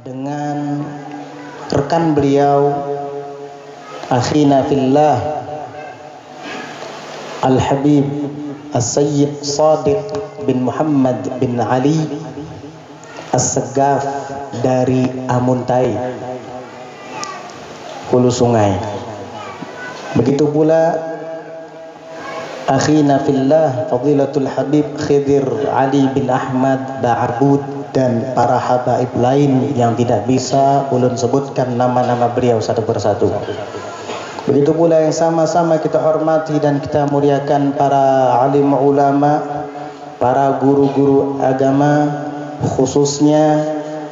dengan rekan beliau akhina fillah Al-Habib As-Sayyid Shadiq bin Muhammad bin Ali As-Saggaf dari Amuntai, Hulu Sungai. Begitu pula akhina fillah Fadilatul Habib Khidir Ali bin Ahmad Ba'abud dan para habaib lain yang tidak bisa ulun sebutkan nama-nama beliau satu persatu. Begitu pula yang sama-sama kita hormati dan kita muliakan para alim ulama, para guru-guru agama, khususnya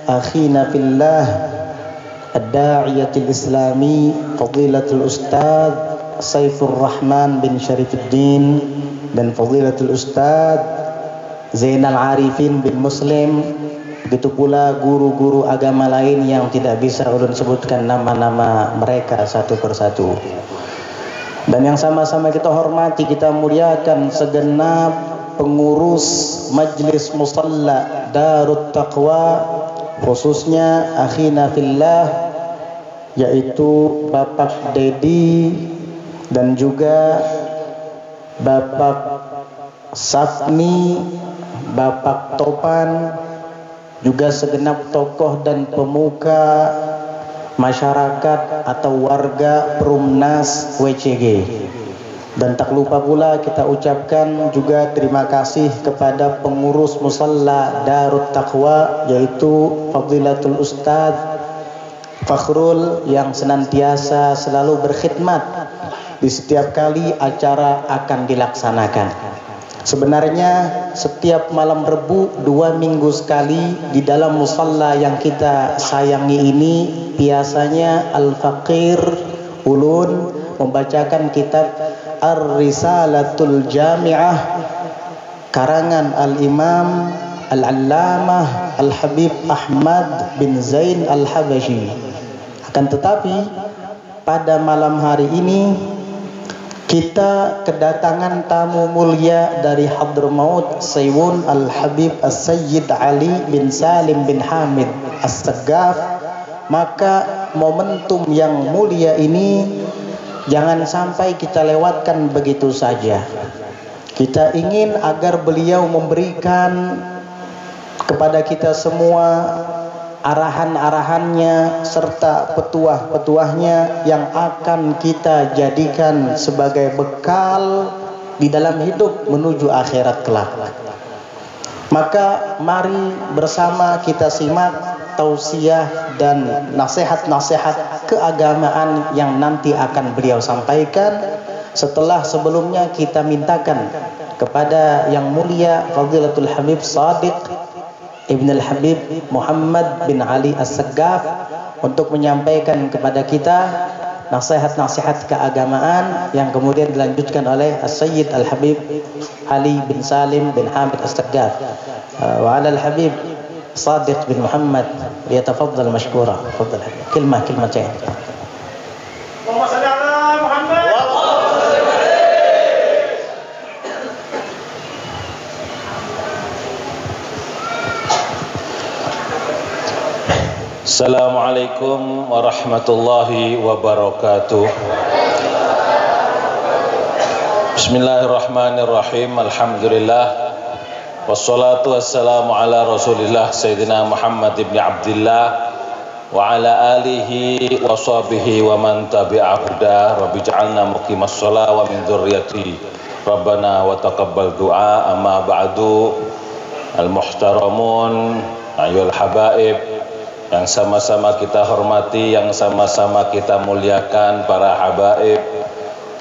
akhina fillah ad-da'iyatil islami Fadilatul Ustaz Saifur Rahman bin Syarifuddin dan Fadilatul Ustaz Zainal Arifin bin Muslim. Begitu pula guru-guru agama lain yang tidak bisa ulun sebutkan nama-nama mereka satu persatu. Dan yang sama-sama kita hormati, kita muliakan segenap pengurus Majlis Musalla Darut Taqwa, khususnya akhina fillah, yaitu Bapak Dedi dan juga Bapak Safni, Bapak Topan, juga segenap tokoh dan pemuka masyarakat atau warga Perumnas WCG. Dan tak lupa pula kita ucapkan juga terima kasih kepada pengurus Musalla Darut Taqwa, yaitu Fadilatul Ustaz Fakhrul yang senantiasa selalu berkhidmat di setiap kali acara akan dilaksanakan. Sebenarnya setiap malam Rebu 2 minggu sekali di dalam musalla yang kita sayangi ini, biasanya Al-Faqir ulun membacakan kitab Ar-Risalatul Jami'ah karangan Al-Imam Al-Allamah Al-Habib Ahmad bin Zain Al-Habashi. Akan tetapi pada malam hari ini kita kedatangan tamu mulia dari Hadramaut Sayyun Al-Habib As-Sayyid Ali bin Salim bin Hamid As-Saggaf. Maka momentum yang mulia ini jangan sampai kita lewatkan begitu saja. Kita ingin agar beliau memberikan kepada kita semua arahan-arahannya serta petuah-petuahnya yang akan kita jadikan sebagai bekal di dalam hidup menuju akhirat kelak. Maka mari bersama kita simak tausiah dan nasihat-nasihat keagamaan yang nanti akan beliau sampaikan. Setelah sebelumnya kita mintakan kepada yang mulia Fadilatul Habib Shadiq Ibn Al-Habib Muhammad bin Ali As-Saggaf untuk menyampaikan kepada kita nasihat-nasihat keagamaan yang kemudian dilanjutkan oleh As-Sayyid Al-Habib Ali bin Salim bin Hamid As-Saggaf. Wa 'ala Al-Habib Shadiq bin Muhammad liyatafaddal mashkura. Tafadhal. Kalimah-kalimatain. Allahumma shalli ala Muhammad. Assalamualaikum warahmatullahi wabarakatuh. Bismillahirrahmanirrahim. Alhamdulillah. Wassalatu wassalamu ala Rasulillah Sayyidina Muhammad ibn Abdillah wa ala alihi wa sahbihi wa man tabi'a huda. Rabbi ja'alna muqimas shalah wa min dzurriyyati Rabbana wa taqabbal du'a. Amma ba'du. Al-muhtaramun, ayyuhal habaib, yang sama-sama kita hormati, yang sama-sama kita muliakan, para habaib,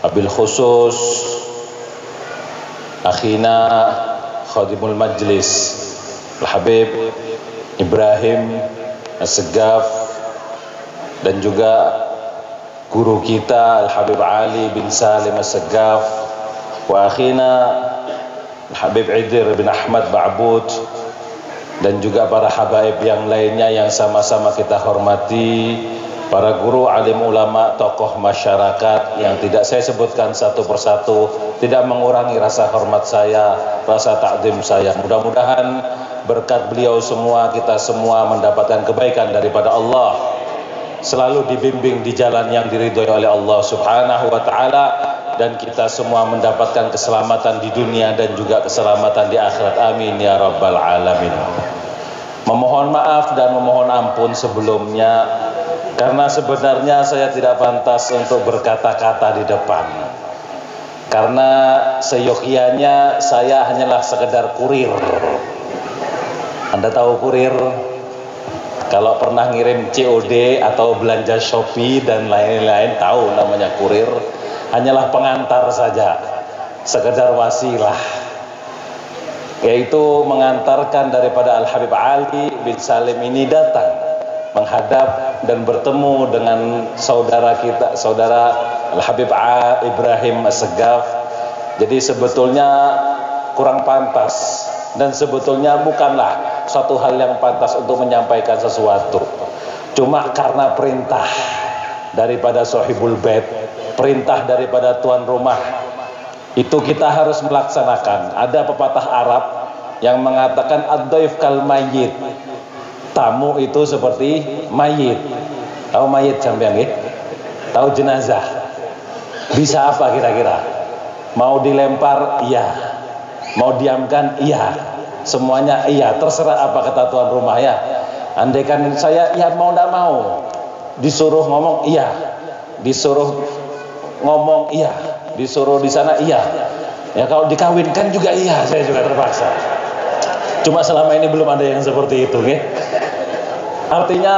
wabil khusus akhina khadimul majlis Al-Habib Ibrahim As-Saggaf dan juga guru kita Al-Habib Ali bin Salim As-Saggaf, wa akhina Al-Habib Idir bin Ahmad Ba'abud, dan juga para habaib yang lainnya yang sama-sama kita hormati, para guru, alim ulama, tokoh masyarakat yang tidak saya sebutkan satu persatu, tidak mengurangi rasa hormat saya, rasa takdim saya. Mudah-mudahan berkat beliau semua kita semua mendapatkan kebaikan daripada Allah, selalu dibimbing di jalan yang diridhoi oleh Allah Subhanahu wa taala, dan kita semua mendapatkan keselamatan di dunia dan juga keselamatan di akhirat. Amin ya rabbal alamin. Memohon maaf dan memohon ampun sebelumnya, karena sebenarnya saya tidak pantas untuk berkata-kata di depan. Karena seyogianya saya hanyalah sekedar kurir. Anda tahu kurir? Kalau pernah ngirim COD atau belanja Shopee dan lain-lain, tahu namanya kurir. Hanyalah pengantar saja, sekedar wasilah, yaitu mengantarkan daripada Al-Habib Ali bin Salim ini datang menghadap dan bertemu dengan saudara kita, saudara Al-Habib Ibrahim As-Seggaf. Jadi sebetulnya kurang pantas, dan sebetulnya bukanlah suatu hal yang pantas untuk menyampaikan sesuatu. Cuma karena perintah daripada Sohibul Bait, perintah daripada tuan rumah, itu kita harus melaksanakan. Ada pepatah Arab yang mengatakan ad-dhaif kal mayyit, tamu itu seperti mayit. Tahu mayit sampean nggih? Tahu jenazah? Bisa apa kira-kira? Mau dilempar iya, mau diamkan iya, semuanya iya, terserah apa kata tuan rumah ya. Andaikan saya ya mau ndak mau, disuruh ngomong iya, disuruh ngomong iya, disuruh di sana iya, ya kalau dikawinkan juga iya, saya juga terpaksa. Cuma selama ini belum ada yang seperti itu, ya. Artinya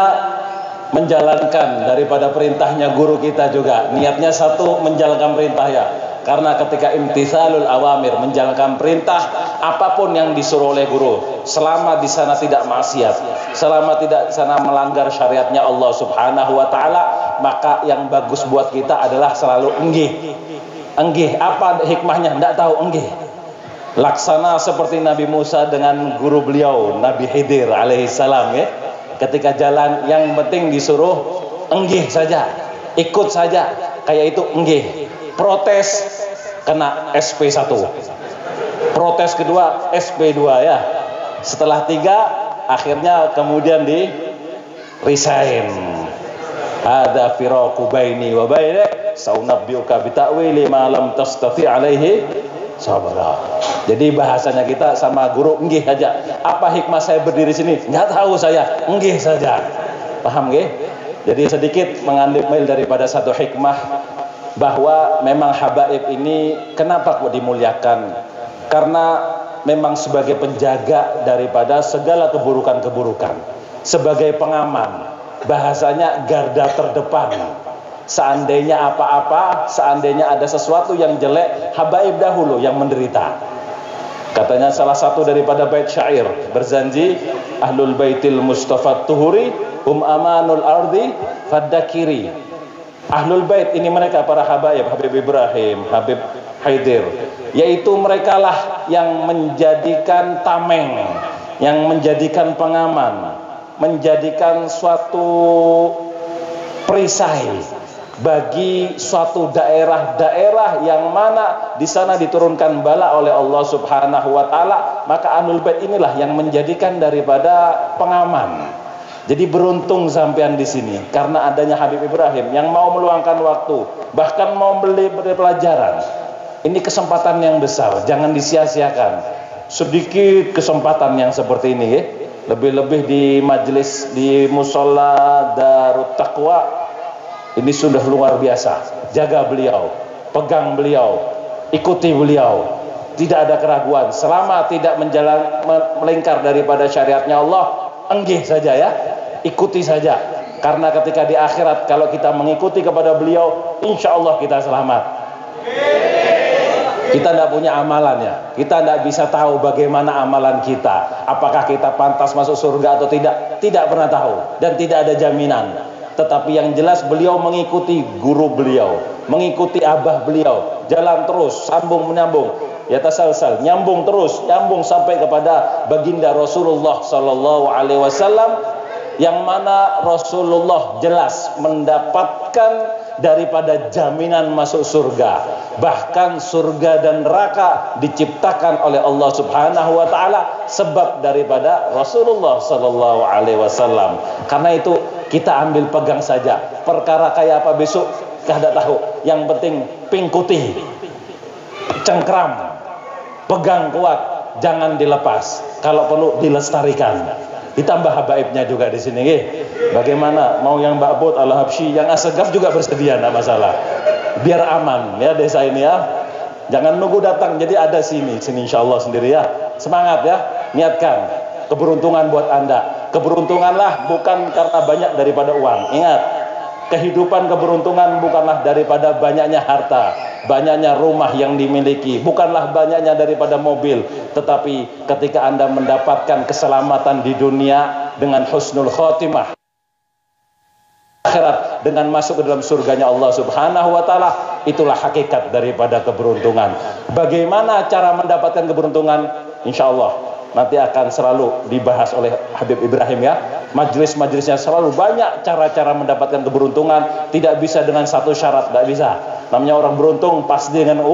menjalankan daripada perintahnya guru kita juga. Niatnya satu, menjalankan perintah ya. Karena ketika imtithalul awamir, menjalankan perintah apapun yang disuruh oleh guru, selama di sana tidak maksiat, selama tidak di sana melanggar syariatnya Allah Subhanahu wa taala, maka yang bagus buat kita adalah selalu enggih. Enggih, apa hikmahnya? Enggak tahu, enggih. Laksana seperti Nabi Musa dengan guru beliau Nabi Khidir alaihissalam, ya. Ketika jalan yang penting disuruh enggih saja, ikut saja, kayak itu enggih. Protes kena SP1, protes kedua SP2 ya. Setelah 3 akhirnya kemudian di resign. Ada firaqu baini wa bainak saunabbiuka bita'wili ma lam tastati alaihi sabra. Jadi bahasanya kita sama guru enggih aja. Apa hikmah saya berdiri sini? Enggak tahu saya, enggih saja. Paham nggih? Jadi sedikit mengambil daripada satu hikmah bahwa memang habaib ini kenapa kok dimuliakan? Karena memang sebagai penjaga daripada segala keburukan-keburukan, sebagai pengaman, bahasanya garda terdepan. Seandainya apa-apa, seandainya ada sesuatu yang jelek, habaib dahulu yang menderita. Katanya salah satu daripada bait syair berjanji, ahlul baitil mustafa tuhuri hum amanul ardi faddakiri. Ahlul bait ini mereka para habaib, Habib Ibrahim, Habib Haidir, yaitu merekalah yang menjadikan tameng, yang menjadikan pengaman, menjadikan suatu perisai bagi suatu daerah-daerah yang mana di sana diturunkan bala oleh Allah Subhanahu wa taala, maka Ahlul Bait inilah yang menjadikan daripada pengaman. Jadi beruntung sampean di sini karena adanya Habib Ibrahim yang mau meluangkan waktu, bahkan mau beli pelajaran. Ini kesempatan yang besar, jangan disia-siakan. Sedikit kesempatan yang seperti ini, ya. Lebih-lebih di majelis di Musholla Darut Taqwa. Ini sudah luar biasa. Jaga beliau, pegang beliau, ikuti beliau. Tidak ada keraguan. Selama tidak melingkar daripada syariatnya Allah, enggih saja ya. Ikuti saja. Karena ketika di akhirat kalau kita mengikuti kepada beliau, insya Allah kita selamat. Kita tidak punya amalannya. Kita tidak bisa tahu bagaimana amalan kita. Apakah kita pantas masuk surga atau tidak? Tidak pernah tahu. Dan tidak ada jaminan. Tetapi yang jelas beliau mengikuti guru beliau, mengikuti abah beliau, jalan terus, sambung menyambung, ya tasalsal, nyambung terus, nyambung sampai kepada baginda Rasulullah sallallahu alaihi wasallam, yang mana Rasulullah jelas mendapatkan daripada jaminan masuk surga. Bahkan surga dan neraka diciptakan oleh Allah Subhanahu wa taala sebab daripada Rasulullah sallallahu alaihi wasallam. Karena itu kita ambil pegang saja. Perkara kayak apa besok kada tahu. Yang penting pingkuti, cengkram, pegang kuat, jangan dilepas. Kalau perlu dilestarikan. Ditambah habaibnya juga di sini. Bagaimana? Mau yang Mbak Al-Habsyi, yang Asegaf juga bersedia, enggak masalah. Biar aman ya desa ini ya. Jangan nunggu datang. Jadi ada sini insyaallah sendiri ya. Semangat ya. Niatkan keberuntungan buat Anda. Keberuntunganlah bukan karena banyak daripada uang. Ingat, kehidupan keberuntungan bukanlah daripada banyaknya harta, banyaknya rumah yang dimiliki, bukanlah banyaknya daripada mobil, tetapi ketika Anda mendapatkan keselamatan di dunia dengan husnul khotimah, akhirat dengan masuk ke dalam surganya Allah Subhanahu wa taala, itulah hakikat daripada keberuntungan. Bagaimana cara mendapatkan keberuntungan? Insyaallah nanti akan selalu dibahas oleh Habib Ibrahim ya. Majelis-majelisnya selalu banyak cara-cara mendapatkan keberuntungan. Tidak bisa dengan satu syarat, tidak bisa. Namanya orang beruntung pasti dengan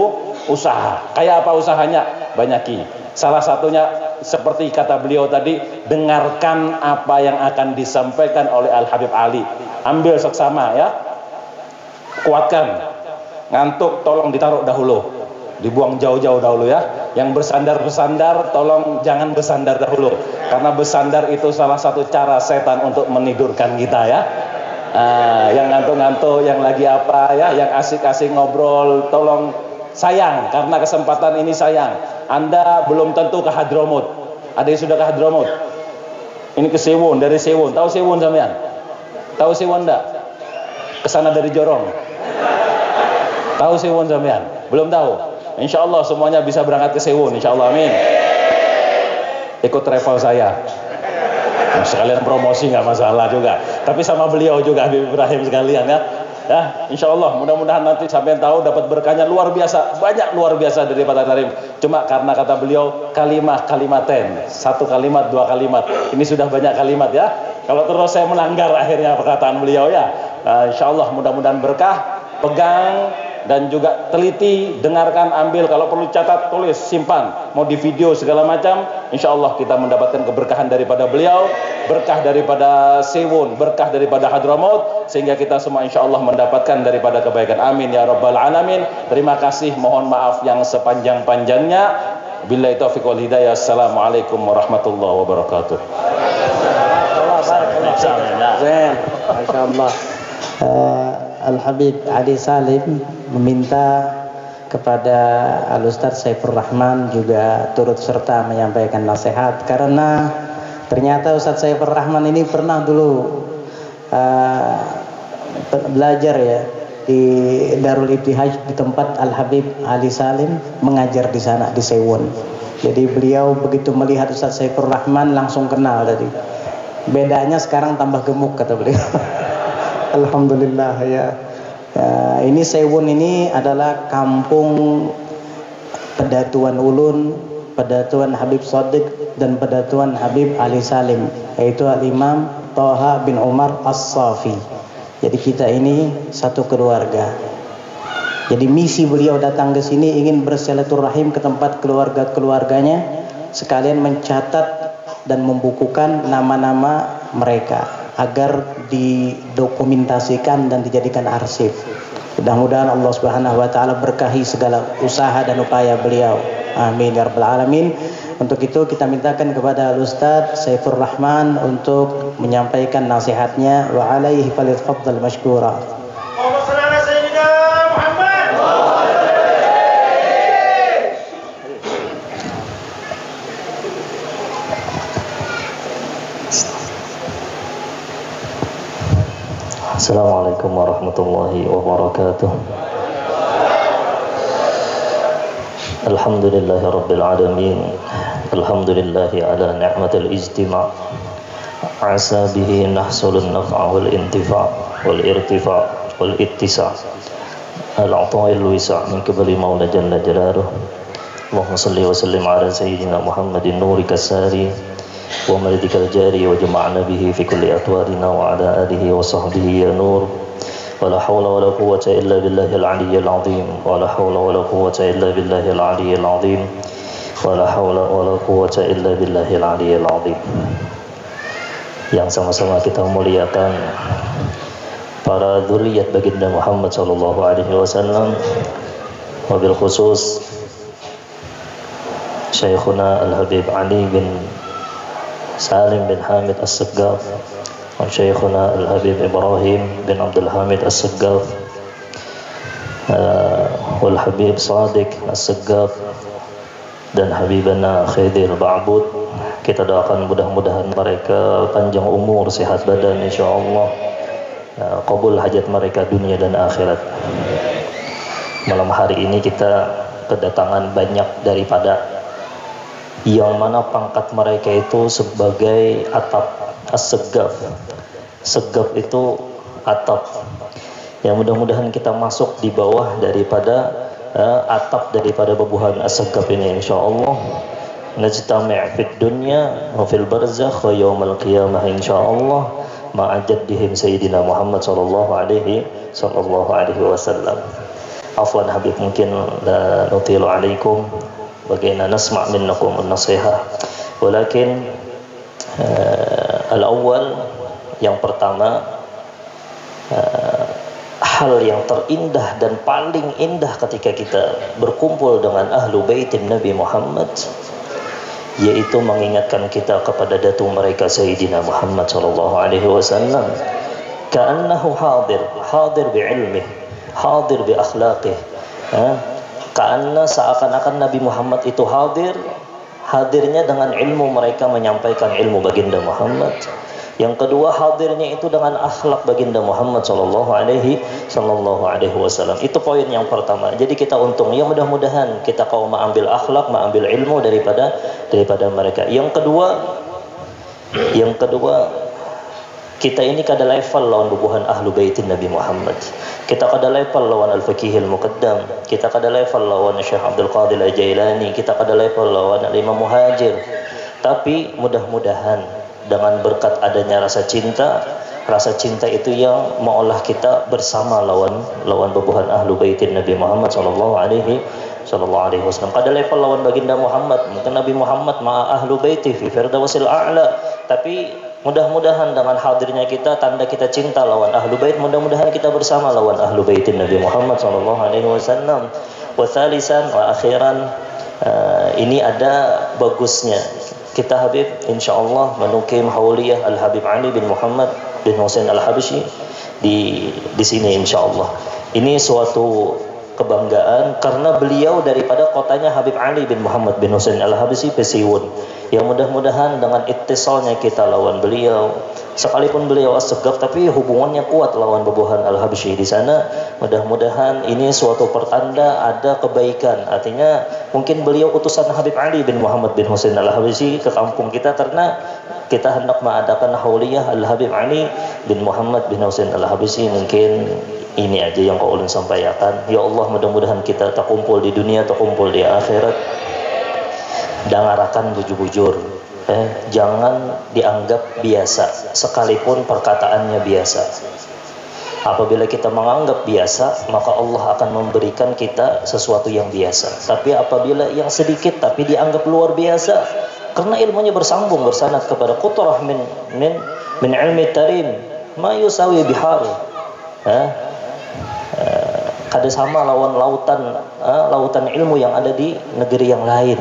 usaha. Kayak apa usahanya? Banyaki. Salah satunya seperti kata beliau tadi, dengarkan apa yang akan disampaikan oleh Al-Habib Ali. Ambil seksama ya. Kuatkan. Ngantuk tolong ditaruh dahulu. Dibuang jauh-jauh dahulu ya. Yang bersandar-bersandar tolong jangan bersandar dahulu, karena bersandar itu salah satu cara setan untuk menidurkan kita ya. Yang ngantuk-ngantuk, yang lagi apa ya, yang asik-asik ngobrol, tolong sayang, karena kesempatan ini sayang. Anda belum tentu ke Hadramut. Ada yang sudah ke Hadramut? Ini ke Sewon, dari Sewon. Tahu Sewon sampean? Tahu Sewon enggak? Kesana dari Jorong. Tahu Sewon sampean? Belum tahu? Insyaallah semuanya bisa berangkat ke Sewon, insyaallah, amin. Ikut travel saya. Nah, sekalian promosi nggak masalah juga. Tapi sama beliau juga Habib Ibrahim sekalian ya. Ya, insyaallah mudah-mudahan nanti sampai tahu dapat berkahnya luar biasa, banyak luar biasa daripada tarim. Cuma karena kata beliau kalimaten, satu kalimat, dua kalimat. Ini sudah banyak kalimat ya. Kalau terus saya melanggar akhirnya perkataan beliau ya. Insyaallah mudah-mudahan berkah, pegang dan juga teliti, dengarkan, ambil, kalau perlu catat, tulis, simpan, mau di video segala macam. Insyaallah kita mendapatkan keberkahan daripada beliau, berkah daripada Sewon, berkah daripada Hadramut, sehingga kita semua insyaallah mendapatkan daripada kebaikan. Amin ya rabbal alamin. Terima kasih, mohon maaf yang sepanjang-panjangnya. Billahi taufiq wal hidayah. Assalamualaikum warahmatullahi wabarakatuh. Masyaallah. Al-Habib Ali Salim meminta kepada Al-Ustadz Saifur Rahman juga turut serta menyampaikan nasihat, karena ternyata Ustadz Saifur Rahman ini pernah dulu belajar ya di Darul Ibtihaj, di tempat Al-Habib Ali Salim mengajar di sana di Sewon. Jadi beliau begitu melihat Ustadz Saifur Rahman langsung kenal tadi. Bedanya sekarang tambah gemuk kata beliau. Alhamdulillah ya. Ini Sewon ini adalah kampung Pedatuan Ulun, Pedatuan Habib Shadiq dan Pedatuan Habib Ali Salim, yaitu Al-Imam Thaha bin Umar As-Safi. Jadi kita ini satu keluarga. Jadi misi beliau datang ke sini ingin bersilaturahim ke tempat keluarga-keluarganya, sekalian mencatat dan membukukan nama-nama mereka agar didokumentasikan dan dijadikan arsip. Mudah-mudahan Allah Subhanahu wa taala berkahi segala usaha dan upaya beliau. Amin ya rabbal alamin. Untuk itu kita mintakan kepada Al-Ustadz Saifur Rahman untuk menyampaikan nasihatnya. Wa alaihi falyatafaddal mashkura. Assalamualaikum warahmatullahi wabarakatuh. Alhamdulillahi rabbil alamin. Alhamdulillahi ala ni'matil ijtima'. Asa bihi nahsulun naf'a wal intifa' wal irtifa' wal ittisa' al-'ata'il wisa' min qibali maula jalla jalaluh. Allahumma salli wa sallim ala sayyidina Muhammadin nurika sari wa maridikal jari wa jama'na bihi fi kulli atwarina wa ala alihi wa sahbihi ya nur ولا حول ولا قوة إلا بالله العلي العظيم ولا حول ولا قوة إلا بالله العلي العظيم ولا حول ولا قوة إلا بالله العلي العظيم. Yang sama-sama kita muliakan para dzurriyyat baginda Muhammad sallallahu alaihi wasallam, wabil khusus Syekhuna Al-Habib Ali bin Salim bin Hamid As-Saggaf wa Syekhuna Al-Habib Ibrahim bin Abdul Hamid As-Saggaf wal Habib Sadiq As-Saggaf dan Habibana Khidir Ba'bud. Kita doakan mudah-mudahan mereka panjang umur, sehat badan insyaallah, qabul hajat mereka dunia dan akhirat. Malam hari ini kita kedatangan banyak daripada yang mana pangkat mereka itu sebagai atap as-segaf. Segaf itu atap. Ya, mudah-mudahan kita masuk di bawah daripada atap daripada bebuhan as-segaf ini insyaallah. Najtami' fid dunya wa fil barzakh wa yaumal qiyamah insyaallah ma'a jaddihim sayyidina Muhammad sallallahu alaihi wasallam. Afwan Habib, mungkin la nutilu alaikum bagaina nasma' minnakum an-nasihah. Walakin al-awwal, yang pertama, hal yang terindah dan paling indah ketika kita berkumpul dengan ahlu baitin Nabi Muhammad, yaitu mengingatkan kita kepada datuk mereka Sayyidina Muhammad sallallahu alaihi wasallam. Ka'annahu hadir bi ilmih, hadir bi akhlaqih. Ka'anna, seakan-akan Nabi Muhammad itu hadirnya dengan ilmu mereka menyampaikan ilmu baginda Muhammad. Yang kedua, hadirnya itu dengan akhlak baginda Muhammad sallallahu alaihi wasallam. Itu poin yang pertama. Jadi kita untung. Ya, mudah-mudahan kita kaum mengambil akhlak, mengambil ilmu daripada mereka. Yang kedua, kita ini kada level lawan bubuhan ahlu baitin Nabi Muhammad. Kita kada level lawan Al-Faqihil Muqaddam. Kita kada level lawan Syekh Abdul Qadir Al-Jailani. Kita kada level lawan Imam Muhajir. Tapi mudah-mudahan dengan berkat adanya rasa cinta itu yang mengolah kita bersama lawan bubuhan ahlu baitin Nabi Muhammad sallallahu alaihi wasallam. Kada level lawan baginda Muhammad, mungkin Nabi Muhammad ma'a ahlu baiti fi firdausil a'la, tapi mudah-mudahan dengan hadirnya kita, tanda kita cinta lawan ahlu bait, mudah-mudahan kita bersama lawan ahlu baitin Nabi Muhammad sallallahu alaihi wasallam. Wa thalisan wa akhiran, ini ada bagusnya kita Habib insyaallah menukim hauliyah Al-Habib Ali bin Muhammad bin Husain Al-Habsyi di sini insyaallah. Ini suatu kebanggaan karena beliau daripada kotanya Habib Ali bin Muhammad bin Husain Al-Habsyi Pesiwun. Yang mudah-mudahan dengan ittisalnya kita lawan beliau, sekalipun beliau as-segaf tapi hubungannya kuat lawan bubuhan Al-Habsyi di sana, mudah-mudahan ini suatu pertanda ada kebaikan. Artinya mungkin beliau utusan Habib Ali bin Muhammad bin Husain Al-Habsyi ke kampung kita karena kita hendak mengadakan hauliyah Al-Habib Ali bin Muhammad bin Husain Al-Habsyi. Mungkin ini aja yang kau ulun sampaikan. Ya Allah, mudah-mudahan kita terkumpul di dunia, terkumpul di akhirat. Dangarakan bujur-bujur, jangan dianggap biasa sekalipun perkataannya biasa. Apabila kita menganggap biasa, maka Allah akan memberikan kita sesuatu yang biasa. Tapi apabila yang sedikit tapi dianggap luar biasa, karena ilmunya bersambung bersanad kepada qutrah min ilmi tarim ma yusawi bihar. Kada sama lawan lautan ilmu yang ada di negeri yang lain.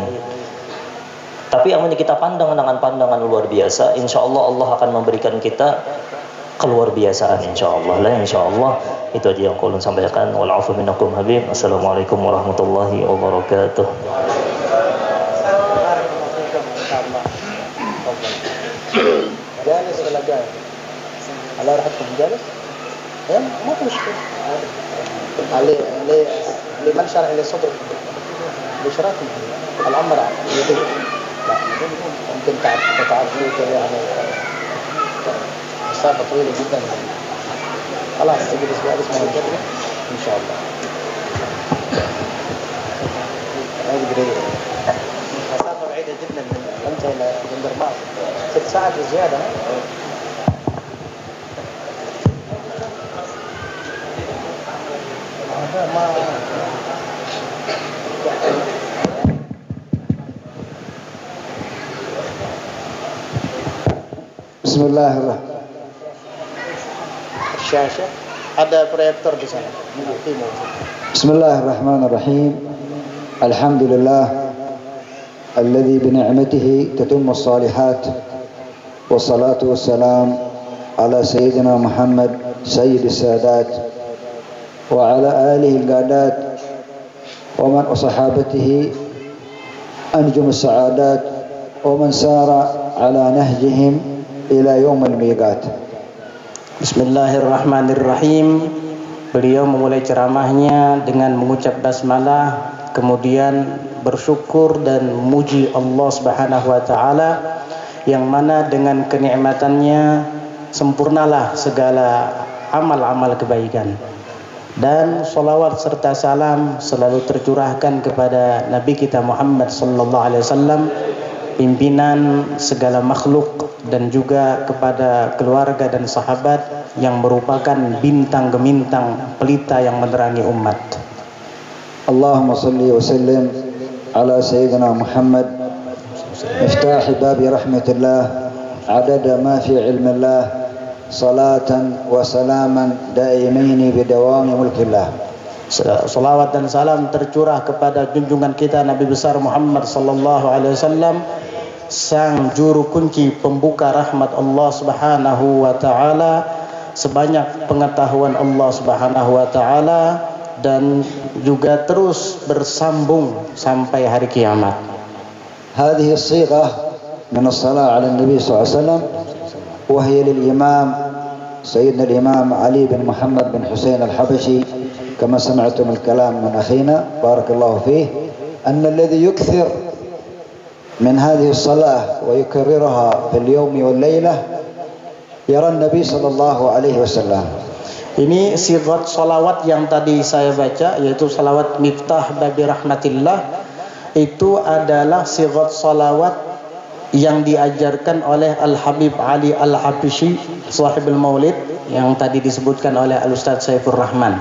Tapi yang kita pandang dengan pandangan luar biasa, insyaallah Allah akan memberikan kita keluar biasaan insyaallah. Insyaallah itu aja yang aku ulun sampaikan. Wal afu minnakum Habib. Assalamualaikum warahmatullahi wabarakatuh. جالس ولا قاعد؟ على راحتكم جالس؟ ما في مشكلة. لمن شرح لصدرك بشراكم الأمر يديك. لا ممكن تعرفوا كذا يعني مسافة طويلة جدا. خلاص تجلس جالس مع الجبل إن شاء الله. هذه قريبة. مسافة بعيدة جدا من أنت إلى بندرماط 6 ساعات وزيادة. Bismillahirrahmanirrahim. Syashah ada proyektor di sana. Bismillahirrahmanirrahim. Alhamdulillah alladzi bi ni'matihi tatimmu as-salihat. Wassalatu wassalam ala sayyidina Muhammad sayyidis sadat wa ala alihi al-qadat wa man sahabatihi anjum as-sa'adat wa man sara ala nahjihim ila yaum al-miqat. Bismillahirrahmanirrahim. Beliau memulai ceramahnya dengan mengucap basmalah, kemudian bersyukur dan memuji Allah Subhanahu wa taala yang mana dengan kenikmatannya sempurnalah segala amal-amal kebaikan. Dan salawat serta salam selalu tercurahkan kepada Nabi kita Muhammad sallallahu alaihi wasallam, pimpinan segala makhluk, dan juga kepada keluarga dan sahabat yang merupakan bintang gemintang pelita yang menerangi umat. Allahumma salli wa sallim ala sayyidina Muhammad miftah babi rahmatillah adada ma fi ilmillah salatan wa salaman daimaini bidawami mulkillah. Salawat dan salam tercurah kepada junjungan kita Nabi besar Muhammad sallallahu alaihi wasallam, sang juru kunci pembuka rahmat Allah Subhanahu wa taala, sebanyak pengetahuan Allah Subhanahu wa taala, dan juga terus bersambung sampai hari kiamat. Hadhihi as-sighah min as-salah 'ala an-nabi sallallahu alaihi wasallam wa hiya lil-imam sayyidina al-imam Ali bin Muhammad bin Husain al-Habashi kama sami'tum al-kalam min akhina barakallahu fihi anna alladhi yukthir من هذه الصلاة ويكررها في اليوم والليلة يرى النبي صلى الله عليه وسلم. Ini sigat salawat yang tadi saya baca, yaitu salawat miftah babi rahmatillah. Itu adalah sigat salawat yang diajarkan oleh Al-Habib Ali Al-Habashi sahibul maulid yang tadi disebutkan oleh Al-Ustaz Saifur Rahman.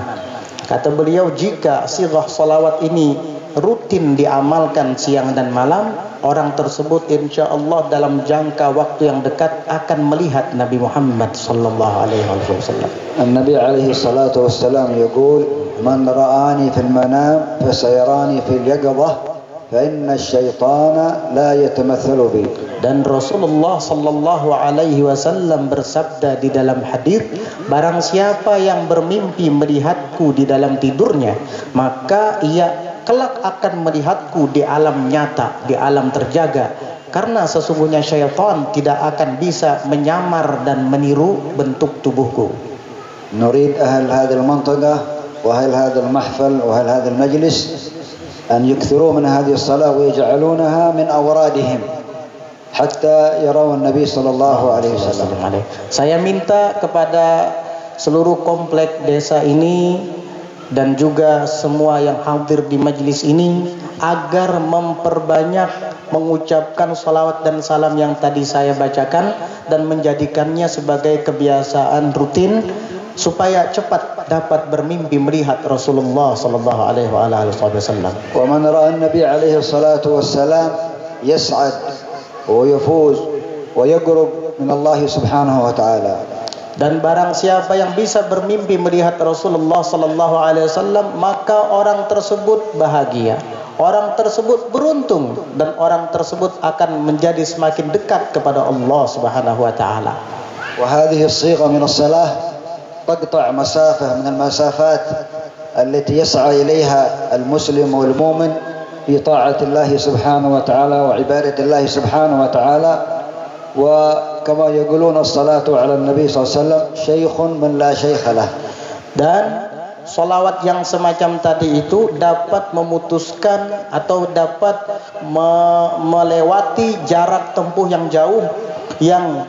Kata beliau, jika sigah salawat ini rutin diamalkan siang dan malam, orang tersebut insya Allah dalam jangka waktu yang dekat akan melihat Nabi Muhammad sallallahu alaihi wasallam. Nabi alaihi salatu wassalam yaqul man ra'ani fil manam fasayarani fil yaqظah fa inna asy-syaitana la yatamathalu bi. Dan Rasulullah sallallahu alaihi wasallam bersabda di dalam hadis, barang siapa yang bermimpi melihatku di dalam tidurnya, maka ia kelak akan melihatku di alam nyata, di alam terjaga, karena sesungguhnya syaitan tidak akan bisa menyamar dan meniru bentuk tubuhku. Nurid ahl hadhihi al-mantaqah wa ahl hadha al-mahfal wa ahl hadha al-majlis an yukthiru min hadhihi as-salah wa yaj'alunaha min awradihim hatta yaraw an-nabi sallallahu alaihi wasallam. Saya minta kepada seluruh komplek desa ini dan juga semua yang hadir di majlis ini agar memperbanyak mengucapkan salawat dan salam yang tadi saya bacakan dan menjadikannya sebagai kebiasaan rutin supaya cepat dapat bermimpi melihat Rasulullah sallallahu alaihi wasallam. Wa man ra'a an-nabi alaihi salatu wassalam yas'ad wa yafuz wa yaqrub min Allah subhanahu wa ta'ala. Dan barang siapa yang bisa bermimpi melihat Rasulullah sallallahu alaihi wasallam, maka orang tersebut bahagia, orang tersebut beruntung, dan orang tersebut akan menjadi semakin dekat kepada Allah Subhanahu wa taala. Wa hadhihi as-sigha min as-salah taqta' masafah min al-masafat allati yas'a ilayha al-muslim wal mu'min fi ta'ati Allah subhanahu wa ta'ala wa ibadati Allah subhanahu wa ta'ala. وكما يقولون الصلاة على النبي صلى الله عليه وسلم شيخ من لا شيخ له. Dan salawat yang semacam tadi itu dapat memutuskan atau dapat melewati jarak tempuh yang jauh yang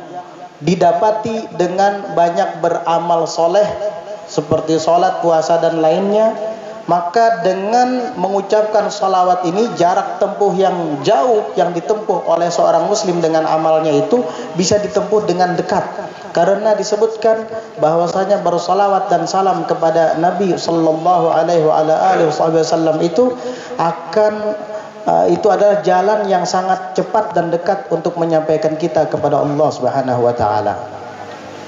didapati dengan banyak beramal soleh seperti sholat, puasa dan lainnya, maka dengan mengucapkan salawat ini jarak tempuh yang jauh yang ditempuh oleh seorang muslim dengan amalnya itu bisa ditempuh dengan dekat. Karena disebutkan bahwasanya bersalawat dan salam kepada Nabi sallallahu alaihi wasallam itu adalah jalan yang sangat cepat dan dekat untuk menyampaikan kita kepada Allah Subhanahu wa taala.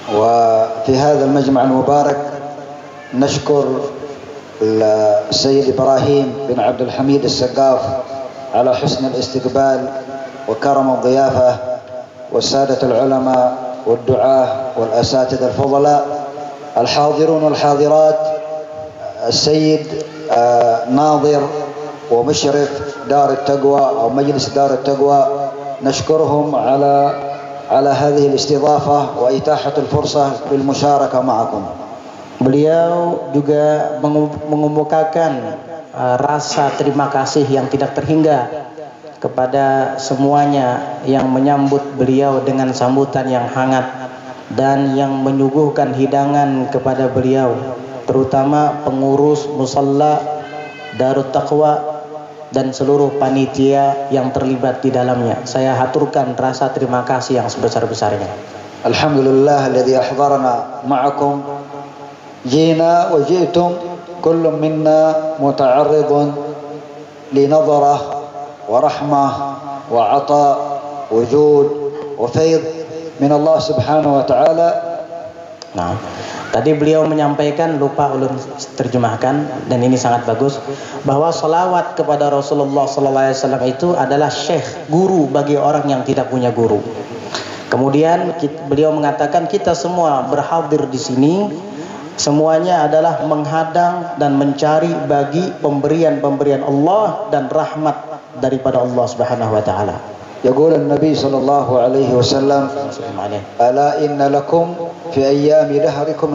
وفي هذا المجمع المبارك نشكر السيد إبراهيم بن عبد الحميد السقاف على حسن الاستقبال وكرم الضيافة، والسادة العلماء والدعاة والأساتذة الفضلاء الحاضرون والحاضرات، السيد ناظر ومشرف دار التقوى أو مجلس دار التقوى، نشكرهم على هذه الاستضافة وإتاحة الفرصة للمشاركة معكم. Beliau juga mengemukakan rasa terima kasih yang tidak terhingga kepada semuanya yang menyambut beliau dengan sambutan yang hangat dan yang menyuguhkan hidangan kepada beliau, terutama pengurus musalla Darut Taqwa dan seluruh panitia yang terlibat di dalamnya. Saya haturkan rasa terima kasih yang sebesar-besarnya. Alhamdulillah alladhi ahdarana ma'akum. جينا وجئتم كل منا متعرض لنظرة ورحمة وعطاء وجود وفيض من الله سبحانه وتعالى. Nah, tadi beliau menyampaikan, lupa ulun terjemahkan dan ini sangat bagus, bahwa salawat kepada Rasulullah SAW itu adalah syekh, guru bagi orang yang tidak punya guru. Kemudian beliau mengatakan kita semua berhadir di sini semuanya adalah menghadang dan mencari bagi pemberian-pemberian Allah dan rahmat daripada Allah Subhanahu wa taala. يقول النبي صلى الله عليه وسلم: ألا إن لكم في أيام دهركم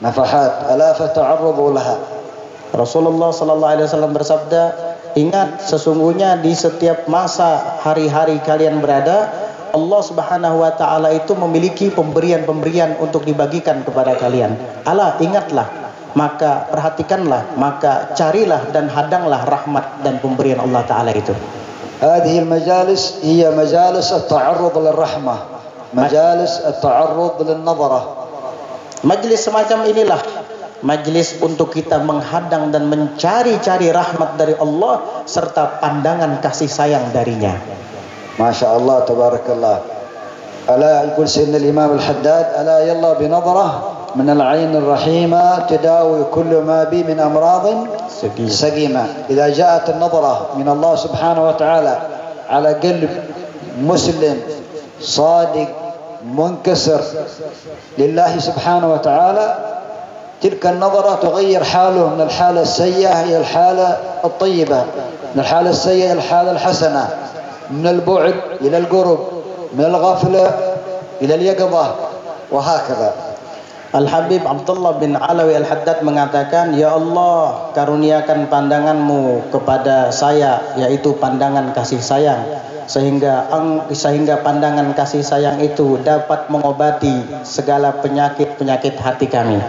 نفحات ألا فتعرضوا لها. Rasulullah sallallahu alaihi wasallam bersabda, ingat sesungguhnya di setiap masa hari-hari kalian berada, Allah Subhanahu wa taala itu memiliki pemberian-pemberian untuk dibagikan kepada kalian. Ala, ingatlah, maka perhatikanlah, maka carilah dan hadanglah rahmat dan pemberian Allah taala itu. هذه المجالس هي مجالس التعرض للرحمة، مجالس التعرض للنظرة. Majlis semacam inilah majlis untuk kita menghadang dan mencari-cari rahmat dari Allah serta pandangan kasih sayang darinya. ما شاء الله تبارك الله. ألا يقول سيدنا الإمام الحداد: ألا يلا بنظرة من العين الرحيمة تداوي كل ما بي من أمراض سقيمة. إذا جاءت النظرة من الله سبحانه وتعالى على قلب مسلم صادق منكسر لله سبحانه وتعالى، تلك النظرة تغير حاله من الحالة السيئة إلى الحالة الطيبة، من الحالة السيئة إلى الحالة الحسنة، من البعد إلى القرب، من الغفلة إلى اليقظة، وهكذا. Al-Habib Abdullah bin Alawi Al-Haddad mengatakan, ya Allah, karuniakan pandanganmu kepada saya, yaitu pandangan kasih sayang, sehingga pandangan kasih sayang itu dapat mengobati segala penyakit-penyakit hati kami.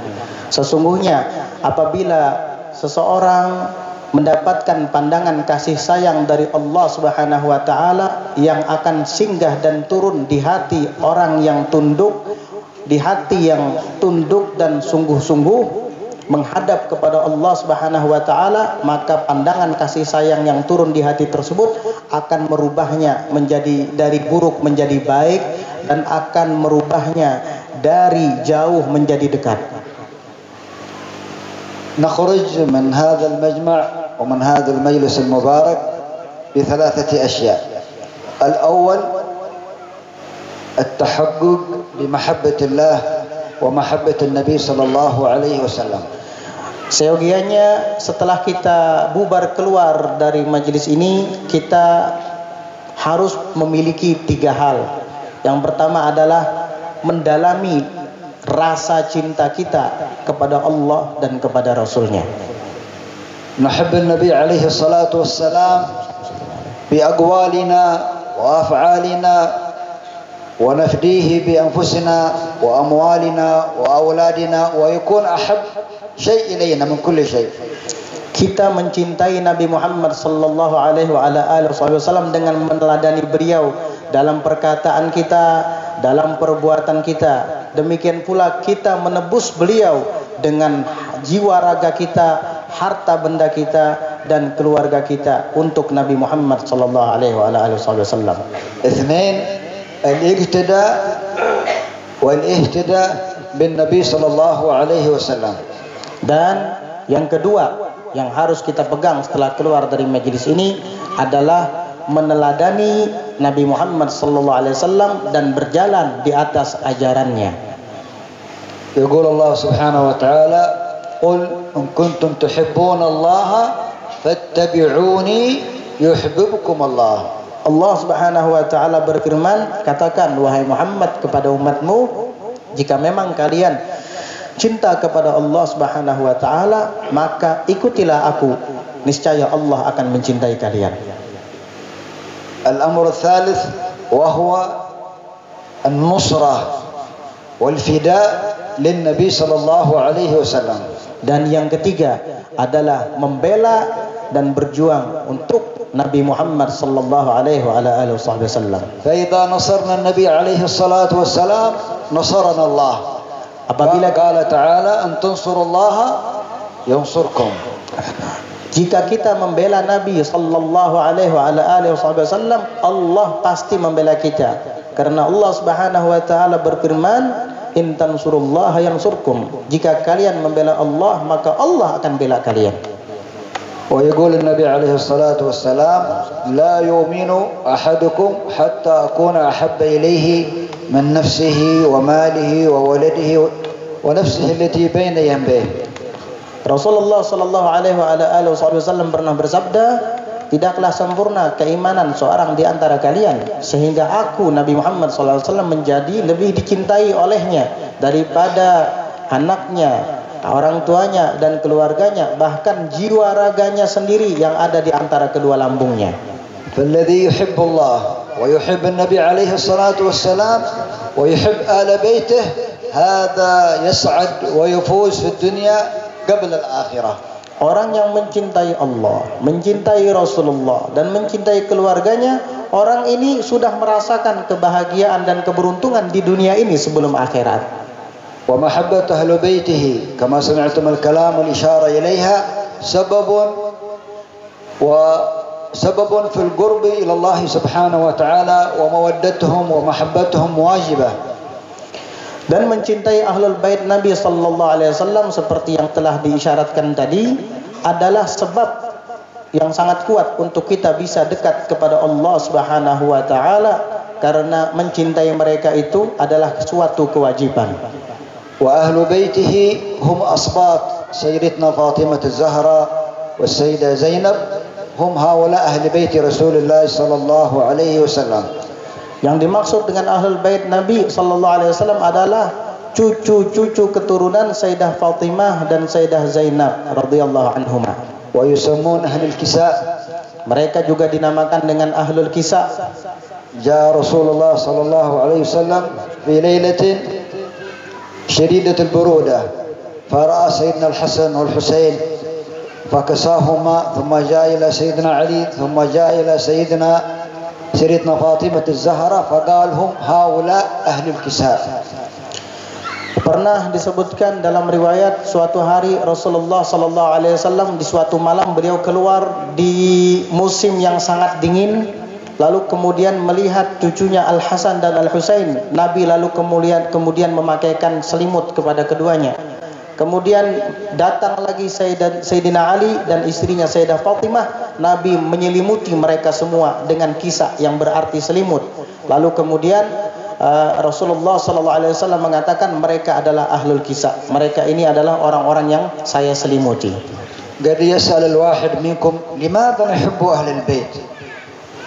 Sesungguhnya apabila seseorang mendapatkan pandangan kasih sayang dari Allah Subhanahu wa taala yang akan singgah dan turun di hati orang yang tunduk, di hati yang tunduk dan sungguh-sungguh menghadap kepada Allah Subhanahu wa taala, maka pandangan kasih sayang yang turun di hati tersebut akan merubahnya menjadi dari buruk menjadi baik dan akan merubahnya dari jauh menjadi dekat. نخرج من هذا المجمع ومن هذا المجلس المبارك بثلاثة أشياء. الأول التحقق بمحبة الله ومحبة النبي صلى الله عليه وسلم. Seyogianya setelah kita bubar keluar dari majelis ini, kita harus memiliki 3 hal. Yang pertama adalah mendalami rasa cinta kita kepada Allah dan kepada Rasulnya. نحب النبي عليه الصلاة والسلام بأقوالنا وأفعالنا ونفديه بأنفسنا وأموالنا وأولادنا ويكون أحب شيء إلينا من كل شيء. Kita mencintai Nabi Muhammad sallallahu alaihi wasallam dengan meneladani beliau dalam perkataan kita, dalam perbuatan kita. Demikian pula kita menebus beliau dengan jiwa raga kita, harta benda kita dan keluarga kita untuk Nabi Muhammad sallallahu alaihi wasallam. اثنين الاقتداء والاهتداء بالنبي صلى الله عليه وسلم. Dan yang kedua yang harus kita pegang setelah keluar dari majelis ini adalah meneladani Nabi Muhammad sallallahu alaihi wasallam dan berjalan di atas ajarannya. يقول الله سبحانه وتعالى قل إن كنتم تحبون الله فاتبعوني يحببكم الله. Allah Subhanahu wa taala berfirman, katakan wahai Muhammad kepada umatmu, jika memang kalian cinta kepada Allah Subhanahu wa taala, maka ikutilah aku, niscaya Allah akan mencintai kalian. الأمر الثالث وهو النصرة والفداء للنبي صلى الله عليه وسلم. Dan yang ketiga adalah membela dan berjuang untuk Nabi Muhammad sallallahu alaihi wasallam. فإذا نصرنا النبي عليه الصلاة والسلام نصرنا الله. Apabila قال تعالى أن تنصروا الله ينصركم. Jika kita membela Nabi sallallahu alaihi wasallam, Allah pasti membela kita. Karena Allah Subhanahu wa taala berfirman, "In tansurullaha yansurkum." Jika kalian membela Allah, maka Allah akan bela kalian. ويقول النبي عليه الصلاة والسلام لا يؤمن أحدكم حتى أكون أحب إليه من نفسه وماله وولده ونفسه التي بين ينبيه. Rasulullah sallallahu alaihi wasallam pernah bersabda, tidaklah sempurna keimanan seorang di antara kalian sehingga aku Nabi Muhammad sallallahu alaihi wasallam menjadi lebih dicintai olehnya daripada anaknya, orang tuanya dan keluarganya, bahkan jiwa raganya sendiri yang ada di antara kedua lambungnya. فالذي يحب الله ويحب النبي عليه الصلاة والسلام ويحب آل بيته هذا يسعد ويفوز في الدنيا قبل الآخرة. Orang yang mencintai Allah, mencintai Rasulullah dan mencintai keluarganya, orang ini sudah merasakan kebahagiaan dan keberuntungan di dunia ini sebelum akhirat. ومحبة أهل بيته كما سمعتم الكلام والإشارة إليها سبب في القرب إلى الله سبحانه وتعالى ومودتهم ومحبتهم واجبة. Dan mencintai ahlul bait Nabi sallallahu alaihi wasallam seperti yang telah diisyaratkan tadi adalah sebab yang sangat kuat untuk kita bisa dekat kepada Allah Subhanahu wa taala, karena mencintai mereka itu adalah suatu kewajiban. وأهل بيته هم أصباط سيدتنا فاطمة الزهراء والسيدة زينب هم هؤلاء أهل بيت رسول الله صلى الله عليه وسلم. Yang dimaksud dengan ahlul bait Nabi sallallahu alaihi wasallam adalah cucu-cucu keturunan Sayyidah Fatimah dan Sayyidah Zainab radhiyallahu anhuma. ويسمون أهل الكساء. Mereka juga dinamakan dengan ahlul kisa. جاء رسول الله صلى الله عليه وسلم في ليلة شديدة البرودة فرأى سيدنا الحسن والحسين فكساهما ثم جاء إلى سيدنا علي ثم جاء إلى سيدتنا فاطمة الزهراء فقال هم هؤلاء أهل الكساء. Pernah disebutkan dalam riwayat suatu hari Rasulullah sallallahu alaihi wasallam di suatu malam beliau keluar di musim yang sangat dingin, lalu kemudian melihat cucunya Al Hasan dan Al Husain. Nabi lalu kemudian memakaikan selimut kepada keduanya. Kemudian datang lagi Sayyidina Ali dan istrinya Sayyidah Fatimah. Nabi menyelimuti mereka semua dengan kisah yang berarti selimut. Lalu kemudian Rasulullah SAW mengatakan mereka adalah ahlul kisah. Mereka ini adalah orang-orang yang saya selimuti. قد يسأل الواحد منكم لماذا نحب أهل البيت.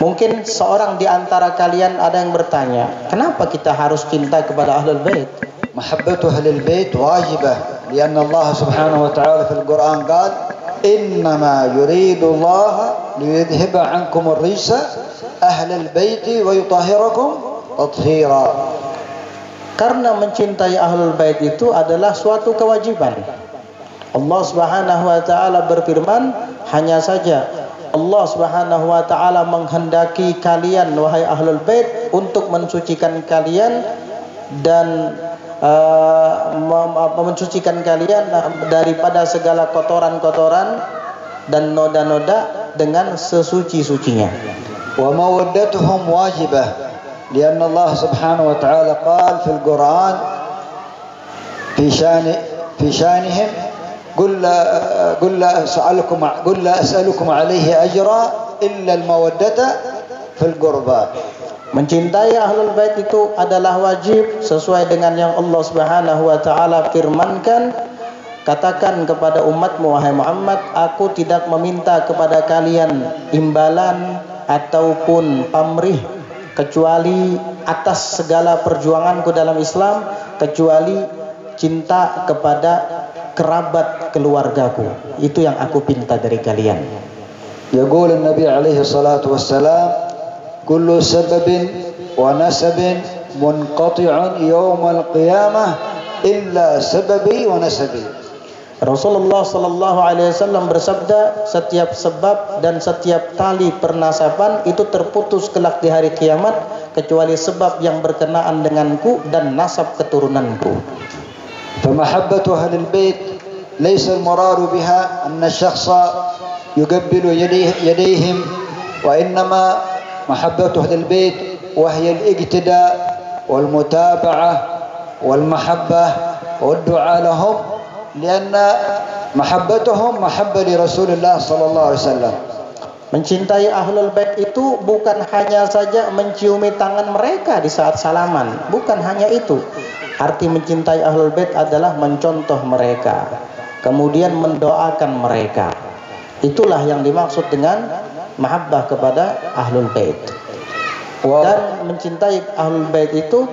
Mungkin seorang di antara kalian ada yang bertanya, kenapa kita harus cinta kepada ahlul bait? محبة أهل البيت واجبة لأن الله سبحانه وتعالى في القرآن قال إنما يريد الله ليذهب عنكم الرجس أهل البيت ويطهركم تطهيرا. Karena mencintai ahlul bait itu adalah suatu kewajiban. Allah Subhanahu wa taala berfirman, hanya saja Allah Subhanahu wa taala menghendaki kalian wahai ahlul bait untuk mensucikan kalian dan mensucikan kalian daripada segala kotoran-kotoran dan noda-noda dengan sesuci-sucinya. Wa mawaddatuhum wajibah. لأن الله سبحانه وتعالى قال في القرآن في شانهم قل لا أسألكم عليه أجرا إلا المودة في القربى. Mencintai ahlul bait itu adalah wajib sesuai dengan yang Allah Subhanahu wa taala firmankan, katakan kepada umatmu wahai Muhammad, aku tidak meminta kepada kalian imbalan ataupun pamrih kecuali atas segala perjuanganku dalam Islam, kecuali cinta kepada kerabat keluargaku. Itu yang aku pinta dari kalian. Yaqul Nabi alaihi salatu wassalam, kullu sababin wa nasabin munqati'un yawm al-qiyamah illa sababi wa nasabi. Rasulullah sallallahu alaihi wasallam bersabda, setiap sebab dan setiap tali pernasaban itu terputus kelak di hari kiamat kecuali sebab yang berkenaan denganku dan nasab keturunanku. فمحبة أهل البيت ليس المراد بها أن الشخص يقبل يديهم، وإنما محبة أهل البيت وهي الاقتداء والمتابعة والمحبة والدعاء لهم، لأن محبتهم محبة لرسول الله صلى الله عليه وسلم. Mencintai ahlul bait itu bukan hanya saja menciumi tangan mereka di saat salaman, bukan hanya itu. Arti mencintai ahlul bait adalah mencontoh mereka, kemudian mendoakan mereka. Itulah yang dimaksud dengan mahabbah kepada ahlul bait. Dan mencintai ahlul bait itu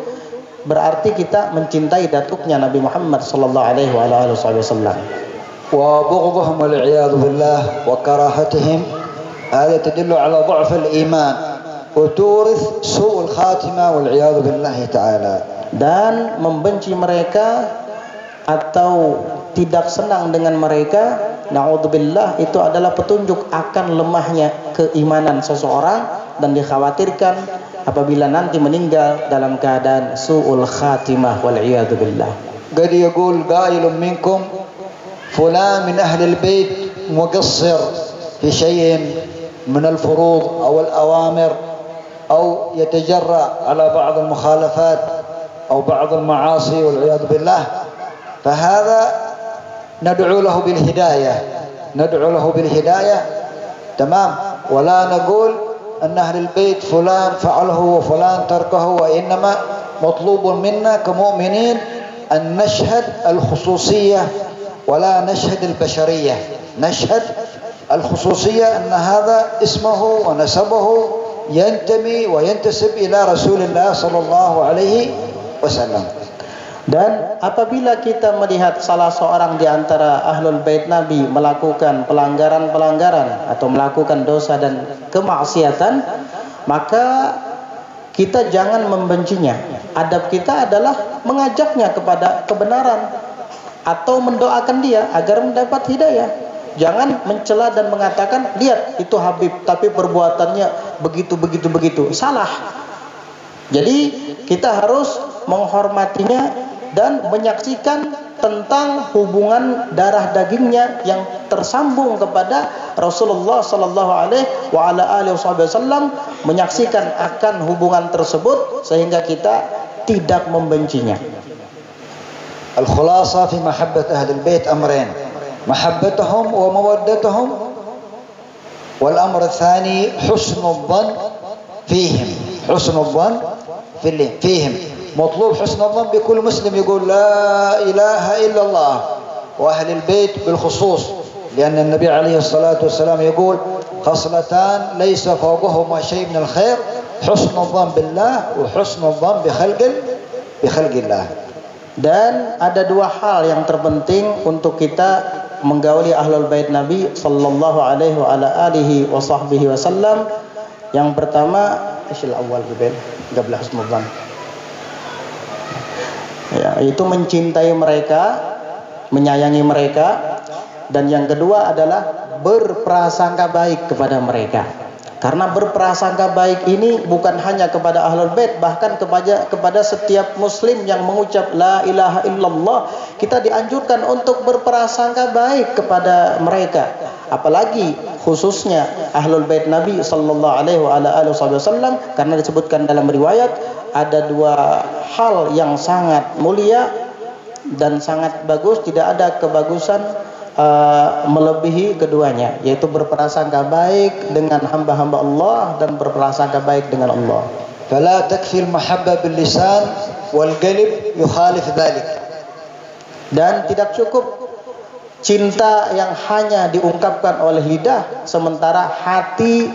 berarti kita mencintai datuknya Nabi Muhammad sallallahu alaihi wasallam. Wa bughdhuhum wal iyad billah wa karahatihim هذا تدل على ضعف الإيمان وتورث سوء الخاتمة والعياذ بالله تعالى. Dan membenci mereka atau tidak senang dengan mereka, naudzubillah, itu adalah petunjuk akan lemahnya keimanan seseorang dan dikhawatirkan apabila nanti meninggal dalam keadaan su'ul khatimah wal iyad billah. قد يقول قائل منكم فلان من أهل البيت مقصر في شيء من الفروض أو الأوامر أو يتجرأ على بعض المخالفات أو بعض المعاصي والعياذ بالله، فهذا ندعو له بالهداية تمام، ولا نقول أن أهل البيت فلان فعله وفلان تركه، وإنما مطلوب منا كمؤمنين أن نشهد الخصوصية ولا نشهد البشرية، نشهد الخصوصية أن هذا اسمه ونسبه ينتمي وينتسب إلى رسول الله صلى الله عليه وسلم. Dan apabila kita melihat salah seorang di antara ahlul bait Nabi melakukan pelanggaran-pelanggaran atau melakukan dosa dan kemaksiatan, maka kita jangan membencinya. Adab kita adalah mengajaknya kepada kebenaran atau mendoakan dia agar mendapat hidayah. Jangan mencela dan mengatakan, lihat itu Habib tapi perbuatannya begitu. Salah. Jadi kita harus menghormatinya dan menyaksikan tentang hubungan darah dagingnya yang tersambung kepada Rasulullah sallallahu alaihi wasallam, menyaksikan akan hubungan tersebut sehingga kita tidak membencinya. Al-khulasa fi mahabbat ahli al-bait amrayn, mahabbatuhum wa mawaddatuhum, wal amr ath-thani husnul dhann fihim, husnul dhann fihim. مطلوب حسن الظن بكل مسلم يقول لا إله إلا الله، وأهل البيت بالخصوص، لأن النبي عليه الصلاة والسلام يقول خصلتان ليس فوقهما شيء من الخير، حسن الظن بالله وحسن الظن بخلق الله. Dan ada dua hal yang terpenting untuk kita menggauli ahlul bait Nabi sallallahu alaihi wasallam. Yang pertama, isyil awal bibel qabla husnul dzan. Ya, itu mencintai mereka, menyayangi mereka, dan yang kedua adalah berprasangka baik kepada mereka. Karena berprasangka baik ini bukan hanya kepada ahlul bait, bahkan kepada setiap muslim yang mengucap la ilaha illallah, kita dianjurkan untuk berprasangka baik kepada mereka. Apalagi khususnya ahlul bait Nabi sallallahu alaihi wasallam, karena disebutkan dalam riwayat ada dua hal yang sangat mulia dan sangat bagus, tidak ada kebagusan melebihi keduanya, yaitu berprasangka baik dengan hamba-hamba Allah dan berprasangka baik dengan Allah. فلا تكفي المحبة باللسان والقلب يخالف ذلك. Dan tidak cukup cinta yang hanya diungkapkan oleh lidah sementara hati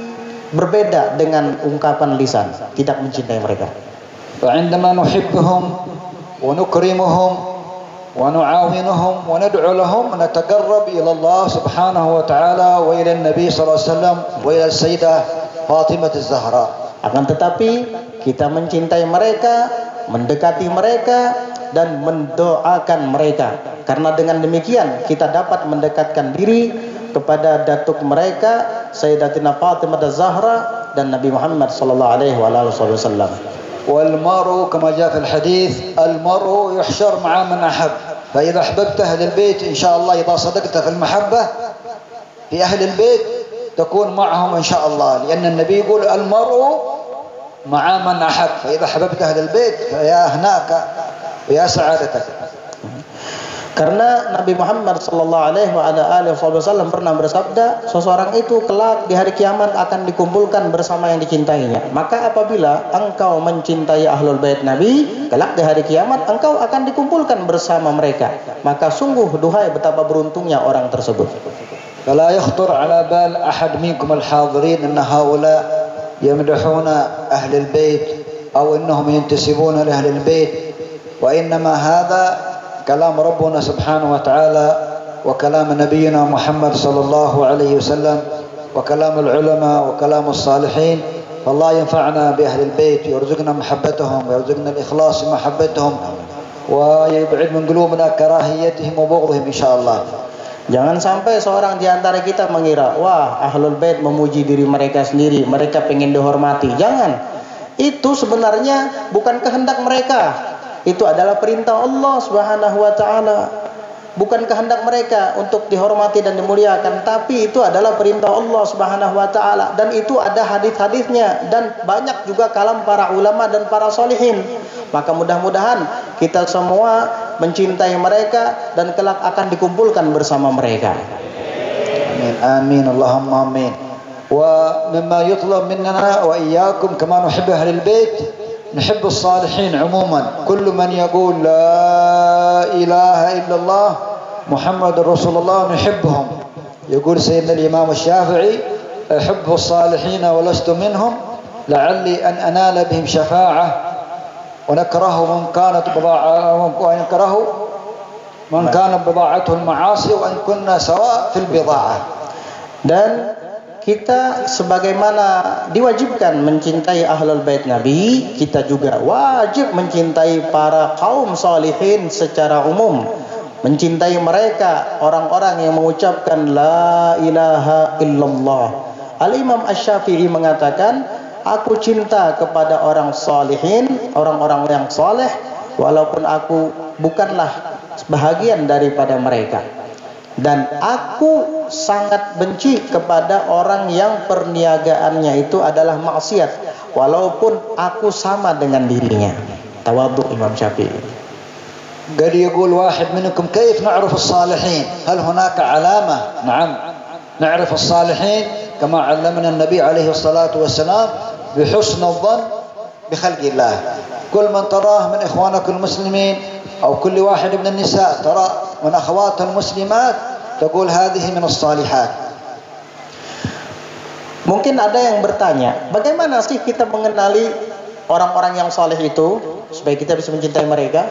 berbeda dengan ungkapan lisan, tidak mencintai mereka. وعندما نحبهم ونكرمهم ونعاونهم وندعو لهم نتقرب إلى الله سبحانه وتعالى وإلى النبي صلى الله عليه وسلم وإلى السيدة فاطمة الزهراء. Akan tetapi kita mencintai mereka, mendekati mereka, dan mendoakan mereka. Karena dengan demikian kita dapat mendekatkan diri kepada datuk mereka, Sayyidatina Fatimah Az-Zahra dan Nabi Muhammad sallallahu alaihi wasallam. والمرء كما جاء في الحديث المرء يحشر مع من أحب، فإذا أحببت أهل البيت إن شاء الله إذا صدقت في المحبة في أهل البيت تكون معهم إن شاء الله، لأن النبي يقول المرء مع من أحب، فإذا أحببت أهل البيت فيا هناك ويا سعادتك. Karena Nabi Muhammad sallallahu alaihi wasallam pernah bersabda, seseorang itu kelak di hari kiamat akan dikumpulkan bersama yang dicintainya. Maka apabila engkau mencintai ahlul bait Nabi, kelak di hari kiamat engkau akan dikumpulkan bersama mereka. Maka sungguh duhai betapa beruntungnya orang tersebut. فلا يخطر على بال أحد منكم الحاضرين أن هؤلاء يمدحون أهل البيت أو أنهم ينتسبون لأهل البيت، وإنما هذا كلام ربنا سبحانه وتعالى وكلام نبينا محمد صلى الله عليه وسلم وكلام العلماء وكلام الصالحين. فالله ينفعنا بأهل البيت ويرزقنا محبتهم ويرزقنا الإخلاص في محبتهم ويبعد من قلوبنا كراهيتهم وبغضهم إن شاء الله. Jangan sampai seorang di antara kita mengira, wah ahlul bait memuji diri mereka sendiri, mereka pengen dihormati. Jangan. Itu sebenarnya bukan kehendak mereka. Itu adalah perintah Allah Subhanahu wa taala. Bukan kehendak mereka untuk dihormati dan dimuliakan, tapi itu adalah perintah Allah Subhanahu wa taala, dan itu ada hadis-hadisnya dan banyak juga kalam para ulama dan para solihin. Maka mudah-mudahan kita semua mencintai mereka dan kelak akan dikumpulkan bersama mereka. Amin amin Allahumma amin. Wa mimma yutlab minna wa iyyakum kama nuhibbu ahlul bait نحب الصالحين عموما. كل من يقول لا إله إلا الله محمد رسول الله نحبهم. يقول سيدنا الإمام الشافعي أحب الصالحين ولست منهم لعلي أن أنال بهم شفاعة ونكره من كانت بضاعته المعاصي وأن كنا سواء في البضاعة. Dan kita sebagaimana diwajibkan mencintai ahlul bait Nabi, kita juga wajib mencintai para kaum salihin secara umum. Mencintai mereka, orang-orang yang mengucapkan la ilaha illallah. Al-Imam Asy-Syafi'i mengatakan, aku cinta kepada orang salihin, orang-orang yang saleh, walaupun aku bukanlah bahagian daripada mereka. Dan aku sangat benci kepada orang yang perniagaannya itu adalah maksiat, walaupun aku sama dengan dirinya. Tawadhu Imam Syafi'i. قد يقول واحد منكم كيف نعرف الصالحين؟ هل هناك علامة؟ نعم نعرف الصالحين كما علمنا النبي عليه الصلاة والسلام بحسن الظن بخلق الله. كل من تراه من إخوانك المسلمين أو كل واحد من النساء ترى من أخوات المسلمات تقول هذه من الصالحات. Mungkin ada yang bertanya, bagaimana sih kita mengenali orang-orang yang saleh itu supaya kita bisa mencintai mereka?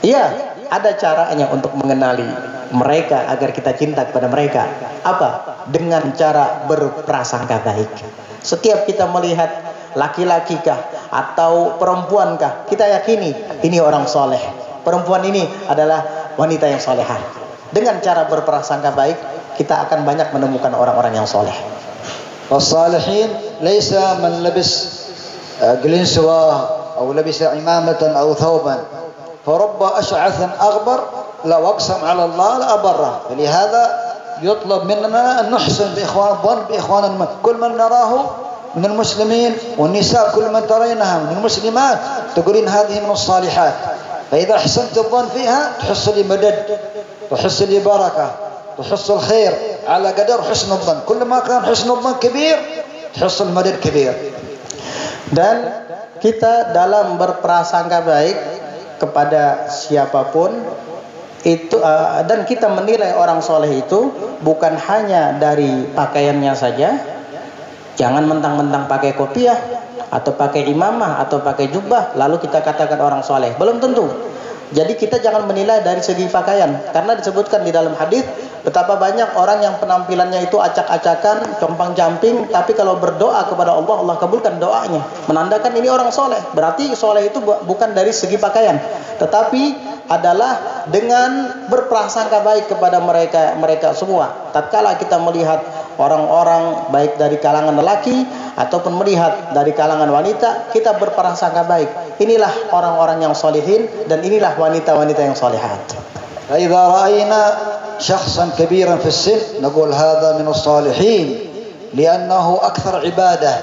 Iya, ada caranya untuk mengenali mereka agar kita cinta kepada mereka. Apa? Dengan cara berprasangka baik. Setiap kita melihat laki-laki kah atau perempuan kah, kita yakini ini orang soleh, perempuan ini adalah wanita yang solehah. Dengan cara berprasangka baik, kita akan banyak menemukan orang-orang yang soleh. والصالحين ليس من لبس قلنسوة أو لبس عمامة أو ثوبا فرب أشعث أغبر لو أقسم على الله لأبره. فلهذا يطلب مننا أن نحسن الظن بإخواننا كل من نراه من المسلمين والنساء كل من ترينها من المسلمات تقولين هذه من الصالحات، فإذا أحسنت الظن فيها تحصل مدد تحصل بركة تحصل خير على قدر حسن الظن. كلما كان حسن الظن كبير تحصل مدد كبير. Dan kita dalam berprasangka baik kepada siapapun itu dan kita menilai orang soleh itu bukan hanya dari pakaiannya saja. Jangan mentang-mentang pakai kopiah atau pakai imamah atau pakai jubah lalu kita katakan orang soleh. Belum tentu. Jadi kita jangan menilai dari segi pakaian, karena disebutkan di dalam hadis betapa banyak orang yang penampilannya itu acak-acakan, compang-camping, tapi kalau berdoa kepada Allah, Allah kabulkan doanya. Menandakan ini orang soleh. Berarti soleh itu bukan dari segi pakaian, tetapi adalah dengan berprasangka baik kepada mereka semua. Tatkala kita melihat orang-orang baik dari kalangan lelaki ataupun melihat dari kalangan wanita, kita berprasangka baik. Inilah orang-orang yang solihin dan inilah wanita-wanita yang solihat. فإذا رأينا شخصا كبيرا في السن نقول هذا من الصالحين لأنه أكثر عبادة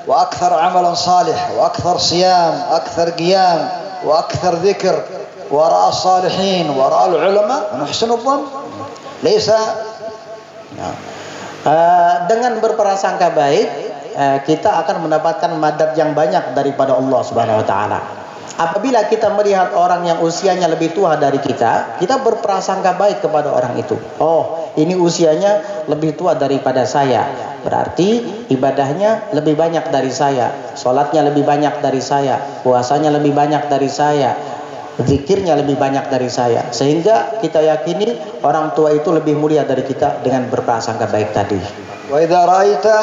وأكثر عملا صالح وأكثر صيام أكثر قيام وأكثر ذكر وراء الصالحين وراء العلماء نحسن الظن ليس. Dengan berprasangka baik kita akan mendapatkan madad yang banyak daripada Allah Subhanahu wa taala. Apabila kita melihat orang yang usianya lebih tua dari kita, kita berprasangka baik kepada orang itu. Oh, ini usianya lebih tua daripada saya, berarti ibadahnya lebih banyak dari saya, sholatnya lebih banyak dari saya, puasanya lebih banyak dari saya, zikirnya lebih banyak dari saya, sehingga kita yakini orang tua itu lebih mulia dari kita dengan berprasangka baik tadi. Wa idza ra'aita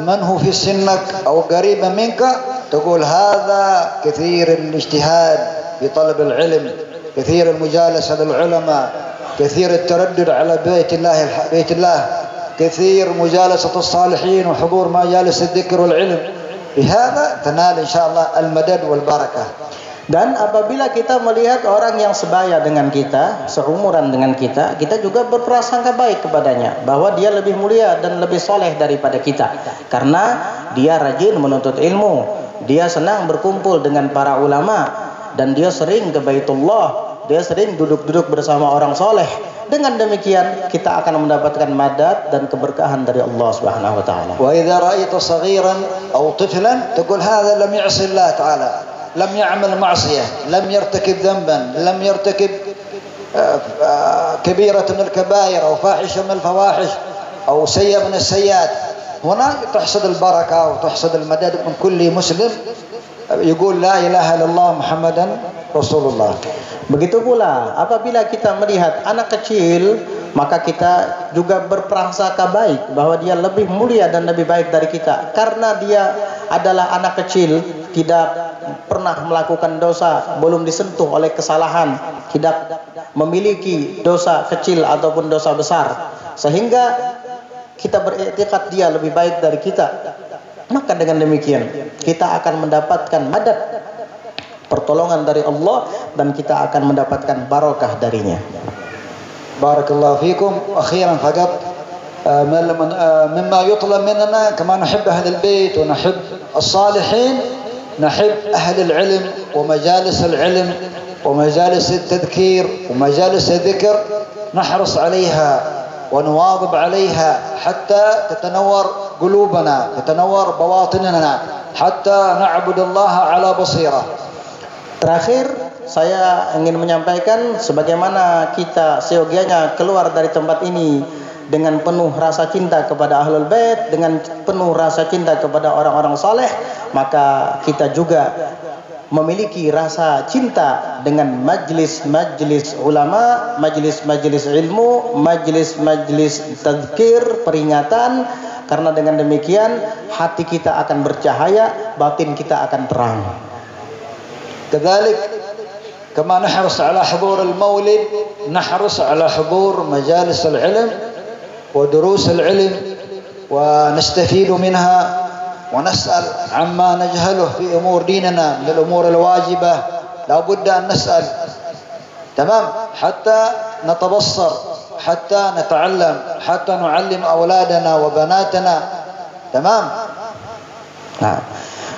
man hu fi sinnak aw qariban minka تقول هذا كثير الاجتهاد في طلب العلم كثير المجالسة للعلماء كثير التردد على بيت الله كثير مجالسة الصالحين وحضور مجالس الذكر والعلم. بهذا تنال إن شاء الله المدد والبركة. Dan apabila kita melihat orang yang sebaya dengan kita, seumuran dengan kita, kita juga berprasangka baik kepadanya bahwa dia lebih mulia dan lebih soleh daripada kita, karena dia rajin menuntut ilmu, dia senang berkumpul dengan para ulama, dan dia sering ke Baitullah, dia sering duduk-duduk bersama orang soleh. Dengan demikian kita akan mendapatkan madad dan keberkahan dari Allah Subhanahu wa taala. Wa idza ra'aita saghiran aw tiflan taqul hadha lam ya'si Allah ta'ala, lam ya'mal ma'siyah, lam yartakib dhanban, lam yartakib kabiratan min al-kaba'ir aw fahisha min al-fawahish aw sayyi'a min as-sayyi'at. هنا تحصد البركة وتحصد المدد من كل مسلم يقول لا إله إلا الله محمدا رسول الله. Begitu pula apabila kita melihat anak kecil, maka kita juga berprasangka baik bahwa dia lebih mulia dan lebih baik dari kita, karena dia adalah anak kecil, tidak pernah melakukan dosa, belum disentuh oleh kesalahan, tidak memiliki dosa kecil ataupun dosa besar, sehingga kita beriktikad dia lebih baik dari kita. Maka dengan demikian kita akan mendapatkan madad, pertolongan dari Allah, dan kita akan mendapatkan barakah darinya. Barakallahu fikum. Akhiran faqat مما يطلب مننا كما نحب أهل البيت ونحب الصالحين نحب أهل العلم ومجالس العلم ومجالس التذكير ومجالس الذكر، نحرص عليها ونواظب عليها حتى تتنور قلوبنا تتنور بواطننا حتى نعبد الله على بصيرة. Terakhir saya ingin menyampaikan, sebagaimana kita seyogianya keluar dari tempat ini dengan penuh rasa cinta kepada Ahlul Bait, dengan penuh rasa cinta kepada orang-orang saleh, maka kita juga memiliki rasa cinta dengan majlis-majlis ulama, majlis-majlis ilmu, majlis-majlis tadzkir, peringatan, karena dengan demikian hati kita akan bercahaya, batin kita akan terang. كذلك كما نحرص على حضور المولد نحرص على حضور مجالس العلم ودروس العلم ونستفيد منها ونسأل عما نجهله في أمور ديننا من الأمور الواجبة لا بد أن نسأل تمام حتى نتبصر حتى نتعلم حتى نعلم أولادنا وبناتنا تمام. Nah,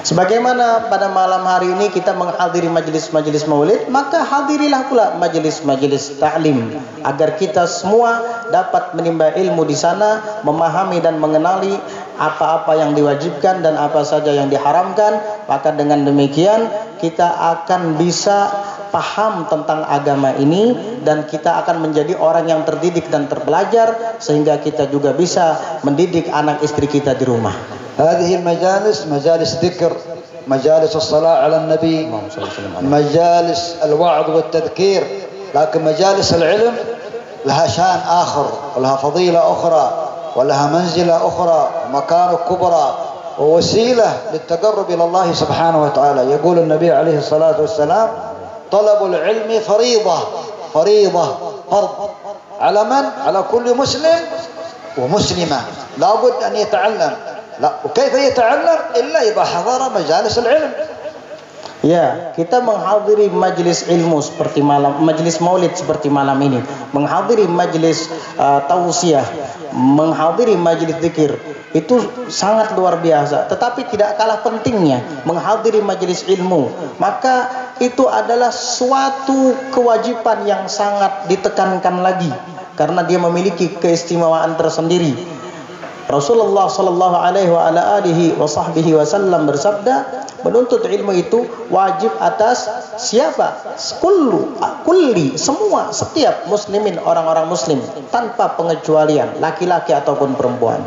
sebagaimana pada malam hari ini kita menghadiri majelis-majelis maulid, maka hadirilah pula majelis-majelis ta'lim agar kita semua dapat menimba ilmu di sana, memahami dan mengenali apa-apa yang diwajibkan dan apa saja yang diharamkan. Maka dengan demikian kita akan bisa paham tentang agama ini dan kita akan menjadi orang yang terdidik dan terpelajar sehingga kita juga bisa mendidik anak istri kita di rumah. هذه المجالس مجالس ذكر مجالس الصلاة على النبي مجالس الوعظ والتذكير لكن مجالس العلم لها شان آخر ولها فضيلة أخرى ولها منزلة أخرى ومكانة كبرى ووسيلة للتقرب إلى الله سبحانه وتعالى. يقول النبي عليه الصلاة والسلام طلب العلم فريضة فرض على من؟ على كل مسلم ومسلمة لابد أن يتعلم. لا وكيف يتعلم إلا إذا حضر مجالس العلم. Ya, kita menghadiri majelis ilmu seperti malam, majelis maulid seperti malam ini, menghadiri majelis tausiah, menghadiri majelis zikir, itu sangat luar biasa. Tetapi tidak kalah pentingnya menghadiri majelis ilmu. Maka itu adalah suatu kewajiban yang sangat ditekankan lagi karena dia memiliki keistimewaan tersendiri. Rasulullah sallallahu alaihi wa ala alihi wa sahbihi wasallam bersabda, menuntut ilmu itu wajib atas siapa? Kulli, semua, setiap muslimin, orang-orang muslim tanpa pengecualian, laki-laki ataupun perempuan.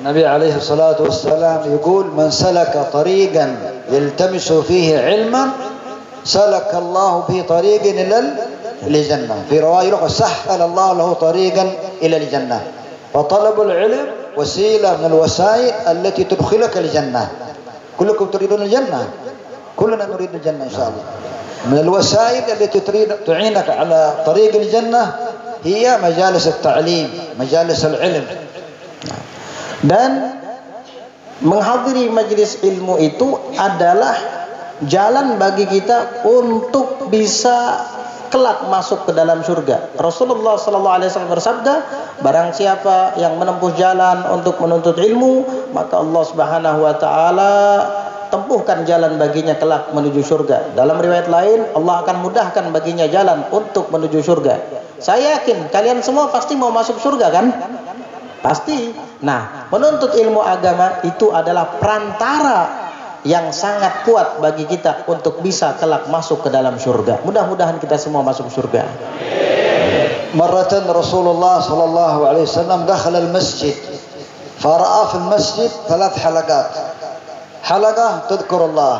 Nabi alaihi salatu wassalam yaqul man salaka tariqan yaltamisu fihi ilman salaka Allah fi tariqin ila al-jannah. Fi riwayah sahhala Allah lahu tariqan ila al-jannah. Wa talabul ilm وسيلة من الوسائل التي تدخلك الجنة. كلكم تريدون الجنة، كلنا نريد الجنة إن شاء الله. من الوسائل التي تعينك على طريق الجنة هي مجالس التعليم، مجالس العلم. Dan menghadiri majelis ilmu itu adalah jalan bagi kita untuk bisa kelak masuk ke dalam surga. Rasulullah sallallahu alaihi wasallam bersabda, barang siapa yang menempuh jalan untuk menuntut ilmu, maka Allah Subhanahu wa taala tempuhkan jalan baginya kelak menuju surga. Dalam riwayat lain, Allah akan mudahkan baginya jalan untuk menuju surga. Saya yakin kalian semua pasti mau masuk surga kan? Pasti. Nah, menuntut ilmu agama itu adalah perantara yang sangat kuat bagi kita untuk bisa kelak masuk ke dalam surga. Mudah-mudahan kita semua masuk surga. مرة رسول الله صلى الله عليه وسلم دخل المسجد فرأى في المسجد 3 حلقات. حلقة تذكر الله،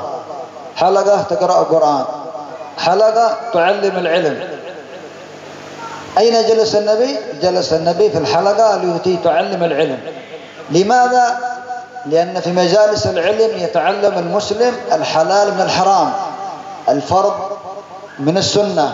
حلقة تقرأ القرآن، حلقة تعلم العلم. أين جلس النبي؟ جلس النبي في الحلقة التي تعلم العلم. لماذا؟ لأن في مجالس العلم يتعلم المسلم الحلال من الحرام، الفرض من السنة.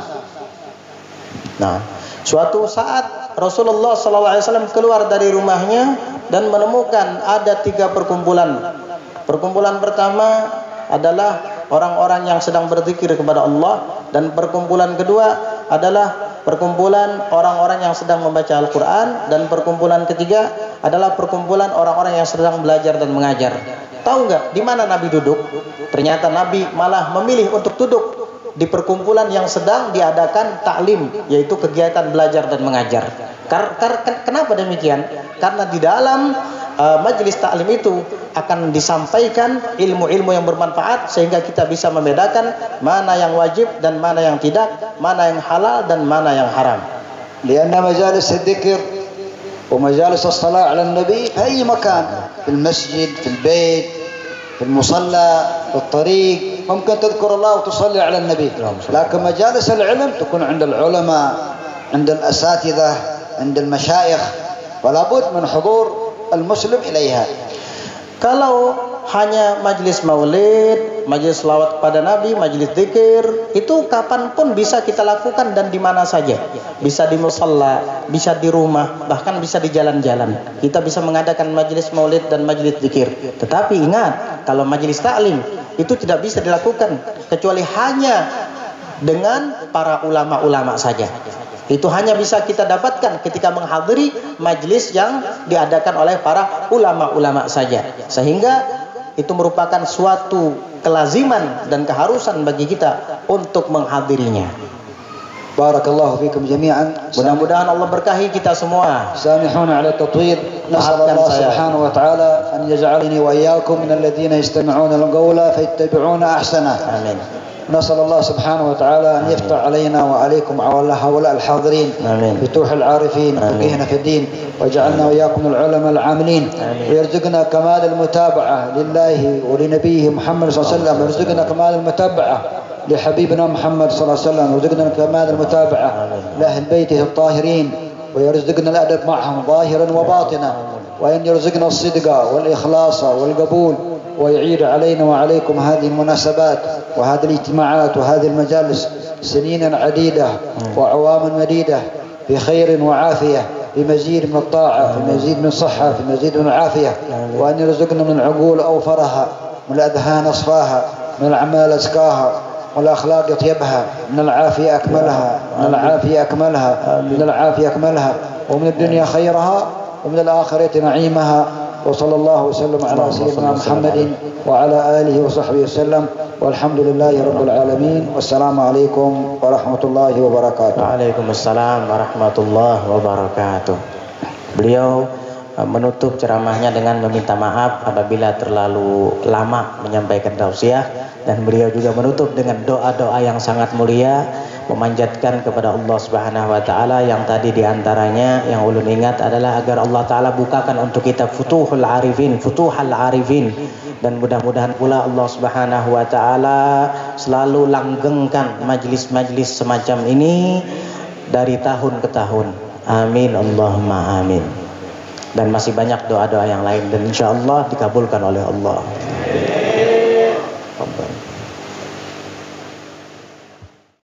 Nah, suatu saat Rasulullah SAW keluar dari rumahnya dan menemukan ada 3 perkumpulan. Perkumpulan pertama adalah orang-orang yang sedang berzikir kepada Allah, dan perkumpulan kedua adalah perkumpulan orang-orang yang sedang membaca Al-Quran, dan perkumpulan ketiga adalah perkumpulan orang-orang yang sedang belajar dan mengajar. Tahu nggak di mana Nabi duduk? Ternyata Nabi malah memilih untuk duduk di perkumpulan yang sedang diadakan taklim, yaitu kegiatan belajar dan mengajar. Kenapa demikian? Karena di dalam majelis taklim itu akan disampaikan ilmu-ilmu yang bermanfaat sehingga kita bisa membedakan mana yang wajib dan mana yang tidak, mana yang halal dan mana yang haram. Lianna majalis dzikr wa majalis as-salat 'ala an-nabi fi ay makan, fil masjid, fil bait, fil musalla, fil tariq, ممكن تذكر الله وتصلي على النبي، لكن مجالس العلم تكون عند العلماء، عند الأساتذة، عند المشايخ، فلا بد من حضور المسلم إليها. Kalau hanya majlis maulid, majlis selawat kepada Nabi, majlis zikir, itu kapanpun bisa kita lakukan dan di mana saja. Bisa di musalla, bisa di rumah, bahkan bisa di jalan-jalan. Kita bisa mengadakan majlis maulid dan majlis zikir. Tetapi ingat, kalau majlis taklim itu tidak bisa dilakukan kecuali hanya dengan para ulama-ulama saja. Itu hanya bisa kita dapatkan ketika menghadiri majlis yang diadakan oleh para ulama-ulama saja. Sehingga itu merupakan suatu kelaziman dan keharusan bagi kita untuk menghadirinya. Barakallahu fikum jami'an. Mudah-mudahan Allah berkahi kita semua. Samihuna ala tatwir. Nas'al Allah subhanahu wa ta'ala an yaj'alani wa iyyakum min alladhina yastami'una al-qawla fayattabi'una ahsana. Amin. نسأل الله سبحانه وتعالى أن يفتح علينا وعليكم وعلى هؤلاء الحاضرين فتوح العارفين وفقهنا في الدين وجعلنا وإياكم العلماء العاملين ويرزقنا كمال المتابعة لله ولنبيه محمد صلى الله عليه وسلم ويرزقنا كمال المتابعة لحبيبنا محمد صلى الله عليه وسلم ويرزقنا كمال المتابعة لأهل بيته الطاهرين ويرزقنا الأدب معهم ظاهرا وباطنا وأن يرزقنا الصدق والإخلاص والقبول ويعيد علينا وعليكم هذه المناسبات وهذه الاجتماعات وهذه المجالس سنين عديدة وعواما مديدة بخير وعافية، بمزيد من الطاعة، بمزيد من الصحة، بمزيد من العافية، وأن يرزقنا من العقول أوفرها، من الأذهان أصفاها، من الأعمال أزكاها، والأخلاق يطيبها، من العافية أكملها، من العافية أكملها، من العافية أكملها، ومن الدنيا خيرها ومن الآخرة نعيمها. وصلى الله وسلم على سيدنا محمد وعلى آله وصحبه وسلم والحمد لله رب العالمين والسلام عليكم ورحمة الله وبركاته. Waalaikumsalam warahmatullahi wabarakatuh. Beliau menutup ceramahnya dengan meminta maaf apabila terlalu lama menyampaikan tausiah, dan beliau juga menutup dengan doa-doa yang sangat mulia, memanjatkan kepada Allah Subhanahu wa taala yang tadi diantaranya yang ulun ingat adalah agar Allah taala bukakan untuk kita futuhul arifin, dan mudah-mudahan pula Allah Subhanahu wa taala selalu langgengkan majlis-majlis semacam ini dari tahun ke tahun. Amin Allahumma amin. Dan masih banyak doa-doa yang lain dan insyaallah dikabulkan oleh Allah.